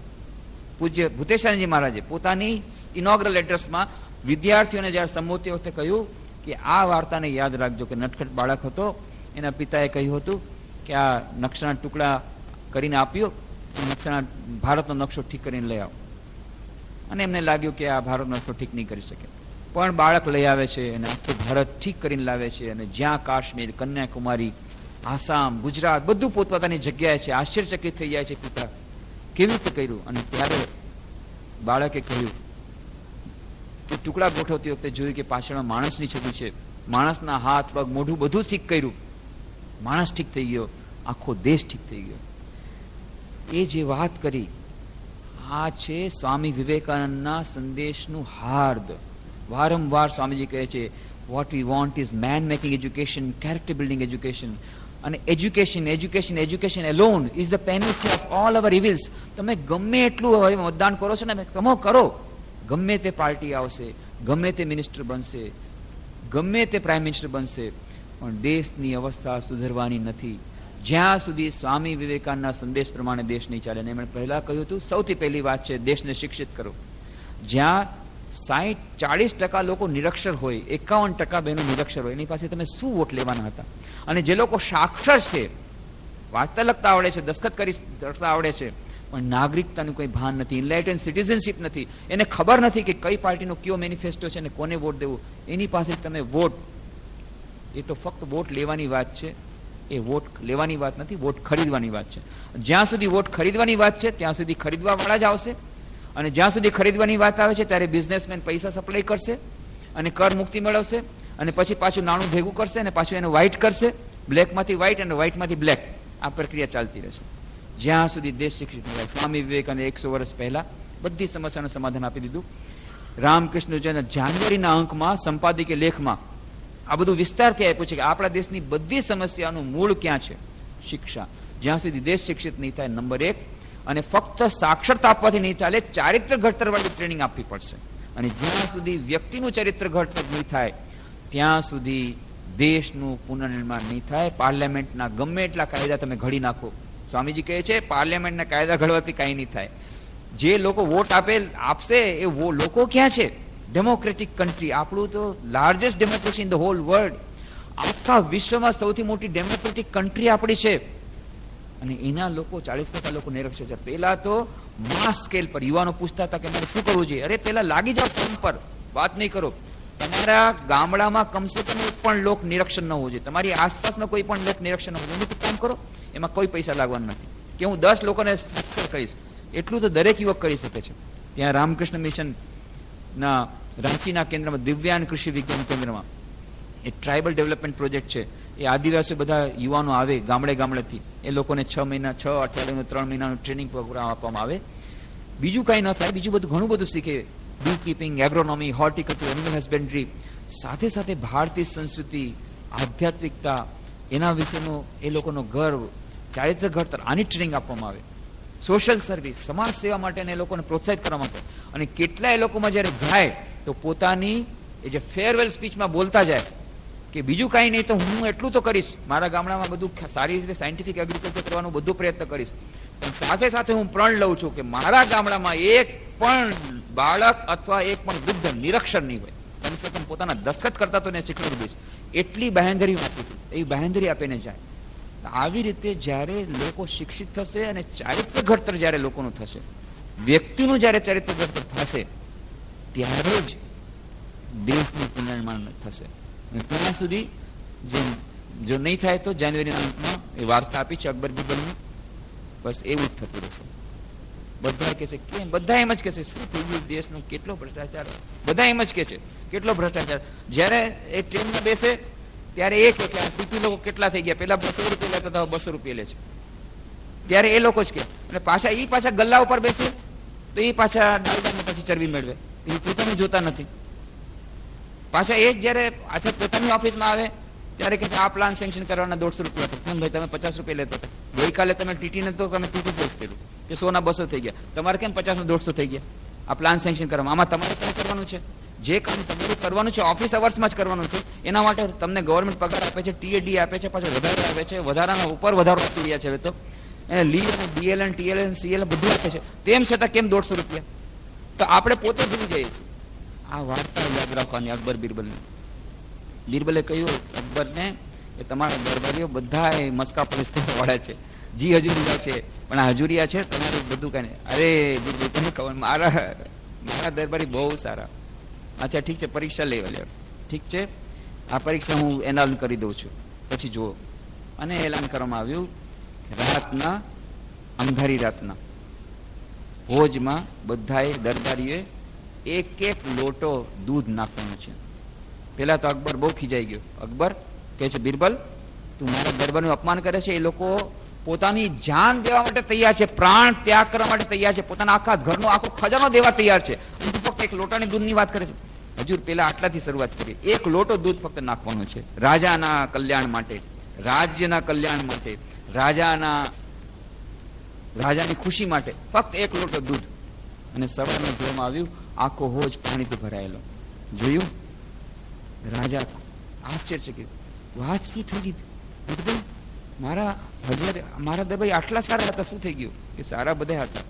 પૂજ્ય ભૂતેશાનંદજી મહારાજે પોતાની ઇનોગ્રલ એડ્રેસમાં વિદ્યાર્થીઓને જ્યારે સંબોધતી વખતે કહ્યું કે આ વાર્તાને યાદ રાખજો કે નટખટ બાળક હતો, એના પિતાએ કહ્યું હતું કે આ નકશાના ટુકડા કરીને આપ્યો, નકશાના ભારતનો નકશો ઠીક કરીને લઈ આવો. અને એમને લાગ્યું કે આ ભારતનો નકશો ઠીક નહીં કરી શકે, પણ બાળક લઈ આવે છે અને આખું ભારત ઠીક કરીને લાવે છે. અને જ્યાં કાશ્મીર, કન્યાકુમારી, આસામ, ગુજરાત બધું પોતપોતાની જગ્યાએ છે. આશ્ચર્યચકિત થઈ જાય છે પિતા, કેવી રીતે કર્યું? અને ત્યારે બાળકે કહ્યું કે ટુકડા ગોઠવતી વખતે જોયું કે પાછળમાં માણસની છબી છે, માણસના હાથ, પગ, મોઢું બધું ઠીક કર્યું, માણસ ઠીક થઈ ગયો, આખો દેશ ઠીક થઈ ગયો. એ જે વાત કરી, આ છે સ્વામી વિવેકાનંદના સંદેશનું હાર્દ. વારંવાર સ્વામીજી કહે છે, what we want is man making education, character building education. અને education alone is the penalty of all our evils. તમે ગમે એટલું હવે મતદાન કરો છો ને, તમે કરો, ગમે તે પાર્ટી આવશે, ગમે તે મિનિસ્ટર બનશે, ગમે તે પ્રાઇમ મિનિસ્ટર બનશે, પણ દેશની અવસ્થા સુધરવાની નથી જ્યાં સુધી સ્વામી વિવેકાનંદના સંદેશ પ્રમાણે દેશ નહીં ચાલે. એમણે પહેલા કહ્યું હતું, સૌથી પહેલી વાત છે દેશને શિક્ષિત કરો. જ્યાં 40% લોકો નિરક્ષર હોય, 51% બહેનો નિરક્ષર હોય, એની પાસે તમે શું વોટ લેવાના હતા? અને જે લોકો સાક્ષર છે, વાંચતા લખતા આવડે છે, દસ્તખત કરી આવડે છે, પણ નાગરિકતાનું કોઈ ભાન નથી, ઇનલાઇટેડ સિટીઝનશીપ નથી, એને ખબર નથી કે કઈ પાર્ટીનો કયો મેનિફેસ્ટો છે અને કોને વોટ દેવું, એની પાસે તમે વોટ, એ તો ફક્ત વોટ લેવાની વાત છે. એ વોટ લેવાની વાત નથી, વોટ ખરીદવાની વાત છે. જ્યાં સુધી વોટ ખરીદવાની વાત છે ત્યાં સુધી ખરીદવા વાળા જ આવશે, અને જ્યાં સુધી ખરીદવાની વાત આવે છે ત્યારે બિઝનેસમેન પૈસા સપ્લાય કરશે અને કર મુક્તિ મેળવશે, અને પછી પાછું નાણું ભેગું કરશે અને પાછું એને વ્હાઇટ કરશે, બ્લેકમાંથી વ્હાઇટ અને વ્હાઇટમાંથી બ્લેક. આ પ્રક્રિયા ચાલતી રહેશે જ્યાં સુધી દેશ શિક્ષિત ન થાય. સ્વામી વિવેકાનંદે 100 વર્ષ પહેલા બધી સમસ્યાનું સમાધાન આપી દીધું. રામકૃષ્ણજીના જાન્યુઆરીના અંકમાં સંપાદકીય લેખમાં આ બધું વિસ્તારથી આપ્યું છે કે આપણા દેશની બધી સમસ્યાનું મૂળ ક્યાં છે? શિક્ષા. જ્યાં સુધી દેશ શિક્ષિત નહીં થાય, નંબર 1. અને ફક્ત સાક્ષરતા આપવાથી નહીં ચાલે, ચારિત્ર ઘડતર વાળી ટ્રેનિંગ આપવી પડશે. અને જ્યાં સુધી વ્યક્તિનું ચરિત્ર ઘડતર નહીં થાય ત્યાં સુધી દેશનું પુનર્નિર્માણ નહીં થાય. પાર્લામેન્ટના ગમે એટલા કાયદા તમે ઘડી નાખો, સ્વામીજી કહે છે પાર્લામેન્ટના કાયદા ઘડવાથી કાંઈ નહીં થાય. જે લોકો વોટ આપશે એ લોકો ક્યાં છે? ડેમોક્રેટિક કન્ટ્રી, આપણું તો largest democracy in the hall world. આખા વિશ્વમાં સૌથી મોટી ડેમોક્રેટિક કન્ટ્રી આપણી છે, અને એના લોકો 40% લોકો નિરક્ષર છે. પેલા તો માસ સ્કેલ પર યુવાનો પૂછતા હતા કે મારે શું કરવું જોઈએ. અરે પેલા લાગી જાઓ કામ પર, વાત નહીં કરો. તમારા ગામડામાં કમસે કમ એક પણ લોક નિરક્ષર ન હોવો જોઈએ. તમારી આસપાસનો કોઈ પણ લોક નિરક્ષર ન હોવો જોઈએ. કામ કરો, એમાં કોઈ પૈસા લાગવાના નથી. કે હું 10 લોકોને કહીશ એટલું તો દરેક યુવક કરી શકે છે. ત્યાં રામકૃષ્ણ મિશન ના રાંચીના કેન્દ્રમાં, દિવ્યાંગ કૃષિ વિજ્ઞાન કેન્દ્રમાં એક ટ્રાઇબલ ડેવલપમેન્ટ પ્રોજેક્ટ છે. એ આદિવાસી બધા યુવાનો આવે ગામડેથી, એ લોકોને 6 મહિના 6 અઠવાડિયાનું 3 મહિનાનું ટ્રેનિંગ પ્રોગ્રામ આપવામાં આવે. બીજું કાંઈ ન થાય, બીજું બધું ઘણું બધું શીખે. બી કીપિંગ, એગ્રોનોમી, હોર્ટિકલ્ચર, એનિમલ હસબેન્ડરી, સાથે સાથે ભારતીય સંસ્કૃતિ, આધ્યાત્મિકતા, એના વિશેનો એ લોકોનો ગર્વ, ચારિત્ર ઘડતર, આની ટ્રેનિંગ આપવામાં આવે. સોશિયલ સર્વિસ, સમાજ સેવા માટે એ લોકોને પ્રોત્સાહિત કરવામાં આવે. અને કેટલા એ લોકોમાં જ્યારે જાય તો પોતાની એ જે ફેરવેલ સ્પીચમાં બોલતા જાય કે બીજું કાંઈ નહીં તો હું એટલું તો કરીશ, મારા ગામડામાં બધું સારી રીતે સાયન્ટિફિક એગ્રીકલ્ચર કરવાનો બધું પ્રયત્ન કરીશ, પણ સાથે સાથે હું પ્રણ લઉં છું કે મારા ગામડામાં એક પણ બાળક અથવા એક પણ વૃદ્ધ નિરક્ષર નહીં હોય. કમસે કમ પોતાના દસ્તખત કરતા તો ને શીખવાડી દઈશ. એટલી બાહેંધરી આપી હતી. એ બાહેંધરી આપીને જાય. આવી રીતે જ્યારે લોકો શિક્ષિત થશે અને ચારિત્ર ઘડતર જ્યારે લોકોનું થશે, વ્યક્તિનું જ્યારે ચારિત્ર ઘડતર થશે, ત્યારે જ દેશનું પુનર્નિર્માણ થશે. ત્યાં સુધી જો નહીં થાય તો જાન્યુઆરીના અંતમાં એ વાર્તા આપી છે અકબર બીરબલની, બસ એવું જ થતું રહેશે. બધા કહે છે કેમ, બધા એમ જ કહે છે દેશનું કેટલો ભ્રષ્ટાચાર, બધા એમ જ કહે છે કેટલો ભ્રષ્ટાચાર. જ્યારે એ ટ્રેનમાં બેસે ત્યારે એ કહે કે આ સીપી લોકો કેટલા થઈ ગયા, પેલા 200 રૂપિયા લેતા હતા 200 રૂપિયા લે છે. ત્યારે એ લોકો જ કે, અને પાછા ગલ્લા ઉપર બેસે તો એ પાછા ડાલડામાં પછી ચરબી મેળવે. એ પોતાનું જોતા નથી. પાછા એ જયારે પાછા પોતાની ઓફિસમાં આવે ત્યારે કે આ પ્લાન સેન્કશન કરવાના 150 રૂપિયા હતા. કેમ ભાઈ તમે 50 રૂપિયા લેતા હતા, ગઈકાલે તમે ટીટીને તો તમે ટીટી પોસ્ટ કર્યું કે 100 ના 200 થઈ ગયા, તમારે કેમ 50 ના 150 થઈ ગયા? આ પ્લાન સેન્કશન કરવામાં આમાં તમારે શું કરવાનું છે? જે કામ તમારે કરવાનું છે ઓફિસ અવર્સમાં જ કરવાનું છે. એના માટે તમને ગવર્મેન્ટ પગાર આપે છે, ટીએડી આપે છે, પાછો વધારે આપે છે, વધારાના ઉપર વધારો આપી રહ્યા છે. હવે તો એને લીવ અને ડીએલએન ટીએલએન સીએલ બધું આપે છે. તેમ છતાં કેમ 150 રૂપિયા? તો આપણે પોતે ભૂલી જઈએ છીએ. આ વાર્તા યાદ રાખવાની અકબર બીરબલની. બીરબલે કહ્યું અકબરને કે તમારા દરબારીઓ બધા મસ્કા પરિસ્થિતિ વાળા છે, જી હજુરિયા છે, પણ આ હજુરિયા છે તમારું બધું કઈ નહીં. અરે બીરબલ તમને ખબર, મારા દરબારી બહુ સારા. અચ્છા ઠીક છે, પરીક્ષા લેવા ઠીક છે, આ પરીક્ષા હું એલાન કરી દઉં છું, પછી જુઓ. અને એલાન કરવામાં આવ્યું રાતના, અંધારી રાતના ભોજમાં બધાએ દરબારીએ એક લોટો દૂધ નાખવાનું છે. પેલા તો અકબર બહુ ખીજાઈ ગયો. અકબર કહે છે બીરબલ તું મારા દરબારનું અપમાન કરે છે. એ લોકો પોતાની જાન દેવા માટે તૈયાર છે, પ્રાણ ત્યાગ કરવા માટે તૈયાર છે, પોતાના આખા ઘરનો આખો ખજાનો દેવા તૈયાર છે. ફક્ત એક લોટાની દૂધની વાત કરે છે. હજુર પેલા આટલાથી શરૂઆત કરી. એક લોટો દૂધ ફક્ત નાખવાનું છે રાજાના કલ્યાણ માટે, રાજ્યના કલ્યાણ માટે, રાજાની ખુશી માટે, ફક્ત એક લોટો દૂધ. અને સવારમાં જોવામાં આવ્યું આખો હોજ પાણીથી ભરાયેલો. જોયું રાજા આશ્ચર્યચકિત, વાત શું થઈ ગઈ? મારા દરબારી આટલા સારા હતા, શું થઈ ગયું? કે સારા બધા હતા,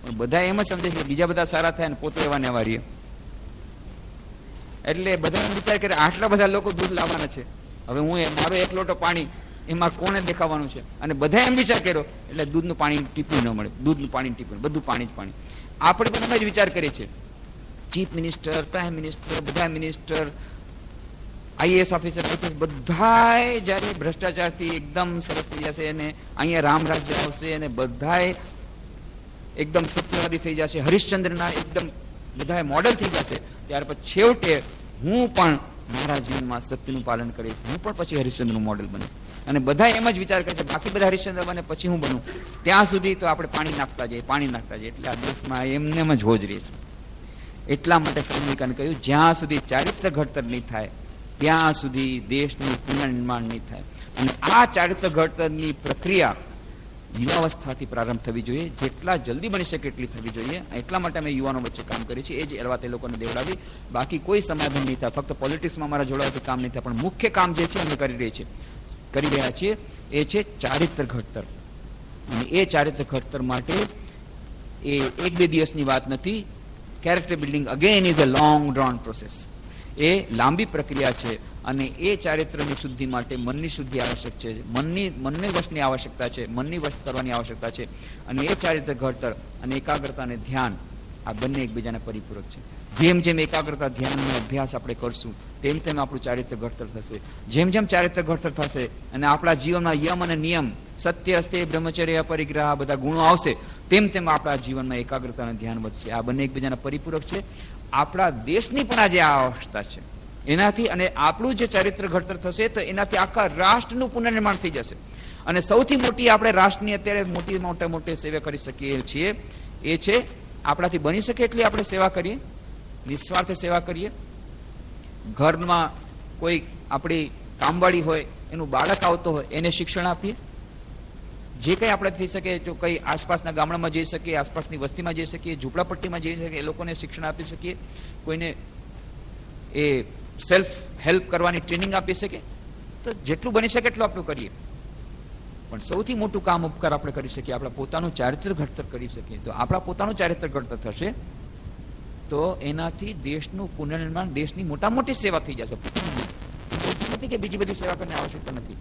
પણ બધા એમ જ સમજે કે બીજા બધા સારા થાય ને પોતે એવા ને વારીએ. એટલે બધા વિચાર કરે આટલા બધા લોકો દૂધ લાવવાના છે, હવે હું મારો એક લોટો પાણી એમાં કોને દેખાવાનું છે? અને બધા એમ વિચાર કર્યો એટલે દૂધનું પાણી ટીપું ન મળે, દૂધનું પાણી ટીપું, બધું પાણી જ પાણી. આપણે બધા જ વિચાર કરીએ છીએ, ચીફ મિનિસ્ટર, પ્રાઇમ મિનિસ્ટર, બધા મિનિસ્ટર, આઈએએસ ઓફિસર, બધા જયારે ભ્રષ્ટાચારથી એકદમ સરસ થઈ જશે અને અહીંયા રામ રાજ્ય આવશે અને બધા એકદમ સત્યવાદી થઈ જશે, હરિશ્ચંદ્રના એકદમ બધા મોડલ થઈ જશે, ત્યાર પછી છેવટે હું પણ મારા જીવનમાં સત્યનું પાલન કરીશ, હું પણ પછી હરિશ્ચંદ્રનું મોડલ બનીશ. અને બધા એમ જ વિચાર કરે છે બાકી બધા હરિશ્ચંદ્ર બને પછી હું બનું. ત્યાં સુધી તો આપણે પાણી નાખતા જઈએ. એટલે આ દેશમાં એમને જ હોજ રહે છે. એટલા માટે સ્વામિકાને કહ્યું જ્યાં સુધી ચારિત્ર ઘડતર નહીં થાય ત્યાં સુધી દેશનું પુનર્નિર્માણ નહીં થાય. અને આ ચારિત્ર ઘડતરની પ્રક્રિયા યુવાવસ્થાથી પ્રારંભ થવી જોઈએ, જેટલા જલ્દી બની શકે એટલી થવી જોઈએ. એટલા માટે અમે યુવાનો વચ્ચે કામ કરીએ છીએ. એ જ વાત એ લોકોને દેવડાવી, બાકી કોઈ સમાધાન નહીં થાય. ફક્ત પોલિટિક્સમાં અમારા જોડાવાથી કામ નહીં થાય, પણ મુખ્ય કામ જે છે અમે કરી રહ્યા છીએ એ છે ચારિત્ર ઘડતર. અને એ ચારિત્ર ઘડતર માટે એ 1-2 દિવસની વાત નથી. Character building again is a long drawn process. એ લાંબી પ્રક્રિયા છે અને એ ચારિત્રની શુદ્ધિ માટે મનની શુદ્ધિ આવશ્યક છે, મનની વશની આવશ્યકતા છે, મનની વશ કરવાની આવશ્યકતા છે. અને એ ચારિત્ર ઘડતર અને એકાગ્રતા અને ધ્યાન આ બંને એકબીજાના પરિપૂરક છે. જેમ જેમ એકાગ્રતા ધ્યાનનો અભ્યાસ આપણે કરશું તેમ તેમ આપણું ચારિત્ર ઘડતર થશે. જેમ જેમ ચારિત્ર ઘડતર થશે અને આપણા જીવનમાં યમ અને નિયમ, સત્ય, અસ્તેય, બ્રહ્મચર્ય, પરિગ્રહ આ બધા ગુણો આવશે તેમ તેમ આપણા જીવનમાં એકાગ્રતા અને ધ્યાન વધશે. આ બંને એકબીજાના પરિપૂરક છે. આપણા દેશની પણ આજે આ અવસ્થા છે. એનાથી અને આપણું જે ચારિત્ર ઘડતર થશે તો એનાથી આખા રાષ્ટ્રનું પુનર્નિર્માણ થઈ જશે. અને સૌથી મોટી આપણે રાષ્ટ્રની અત્યારે મોટી સેવા કરી શકીએ છીએ એ છે આપણાથી બની શકે એટલી આપણે સેવા કરીએ, નિસ્વાર્થ સેવા કરીએ. ઘરમાં કોઈ આપણી કામવાળી હોય, એનું બાળક આવતો હોય એને શિક્ષણ આપીએ. જે કંઈ આપણે થઈ શકે, જો કંઈ આસપાસના ગામડામાં જઈ શકીએ, આસપાસની વસ્તીમાં જઈ શકીએ, ઝૂંપડાપટ્ટીમાં જઈ શકીએ, એ લોકોને શિક્ષણ આપી શકીએ. કોઈને એ સેલ્ફ હેલ્પ કરવાની ટ્રેનિંગ આપી શકીએ. તો જેટલું બની શકે એટલું આપણું કરીએ. પણ સૌથી મોટું કામ ઉપકાર આપણે કરી શકીએ, આપણા પોતાનું ચારિત્ર ઘડતર કરી શકીએ. તો આપણા પોતાનું ચારિત્ર ઘડતર થશે તો એનાથી દેશનું પુનર્નિર્માણ, દેશની મોટા મોટી સેવા થઈ જશે. કે બીજી બધી સેવા કરવાની આવશ્યકતા નથી.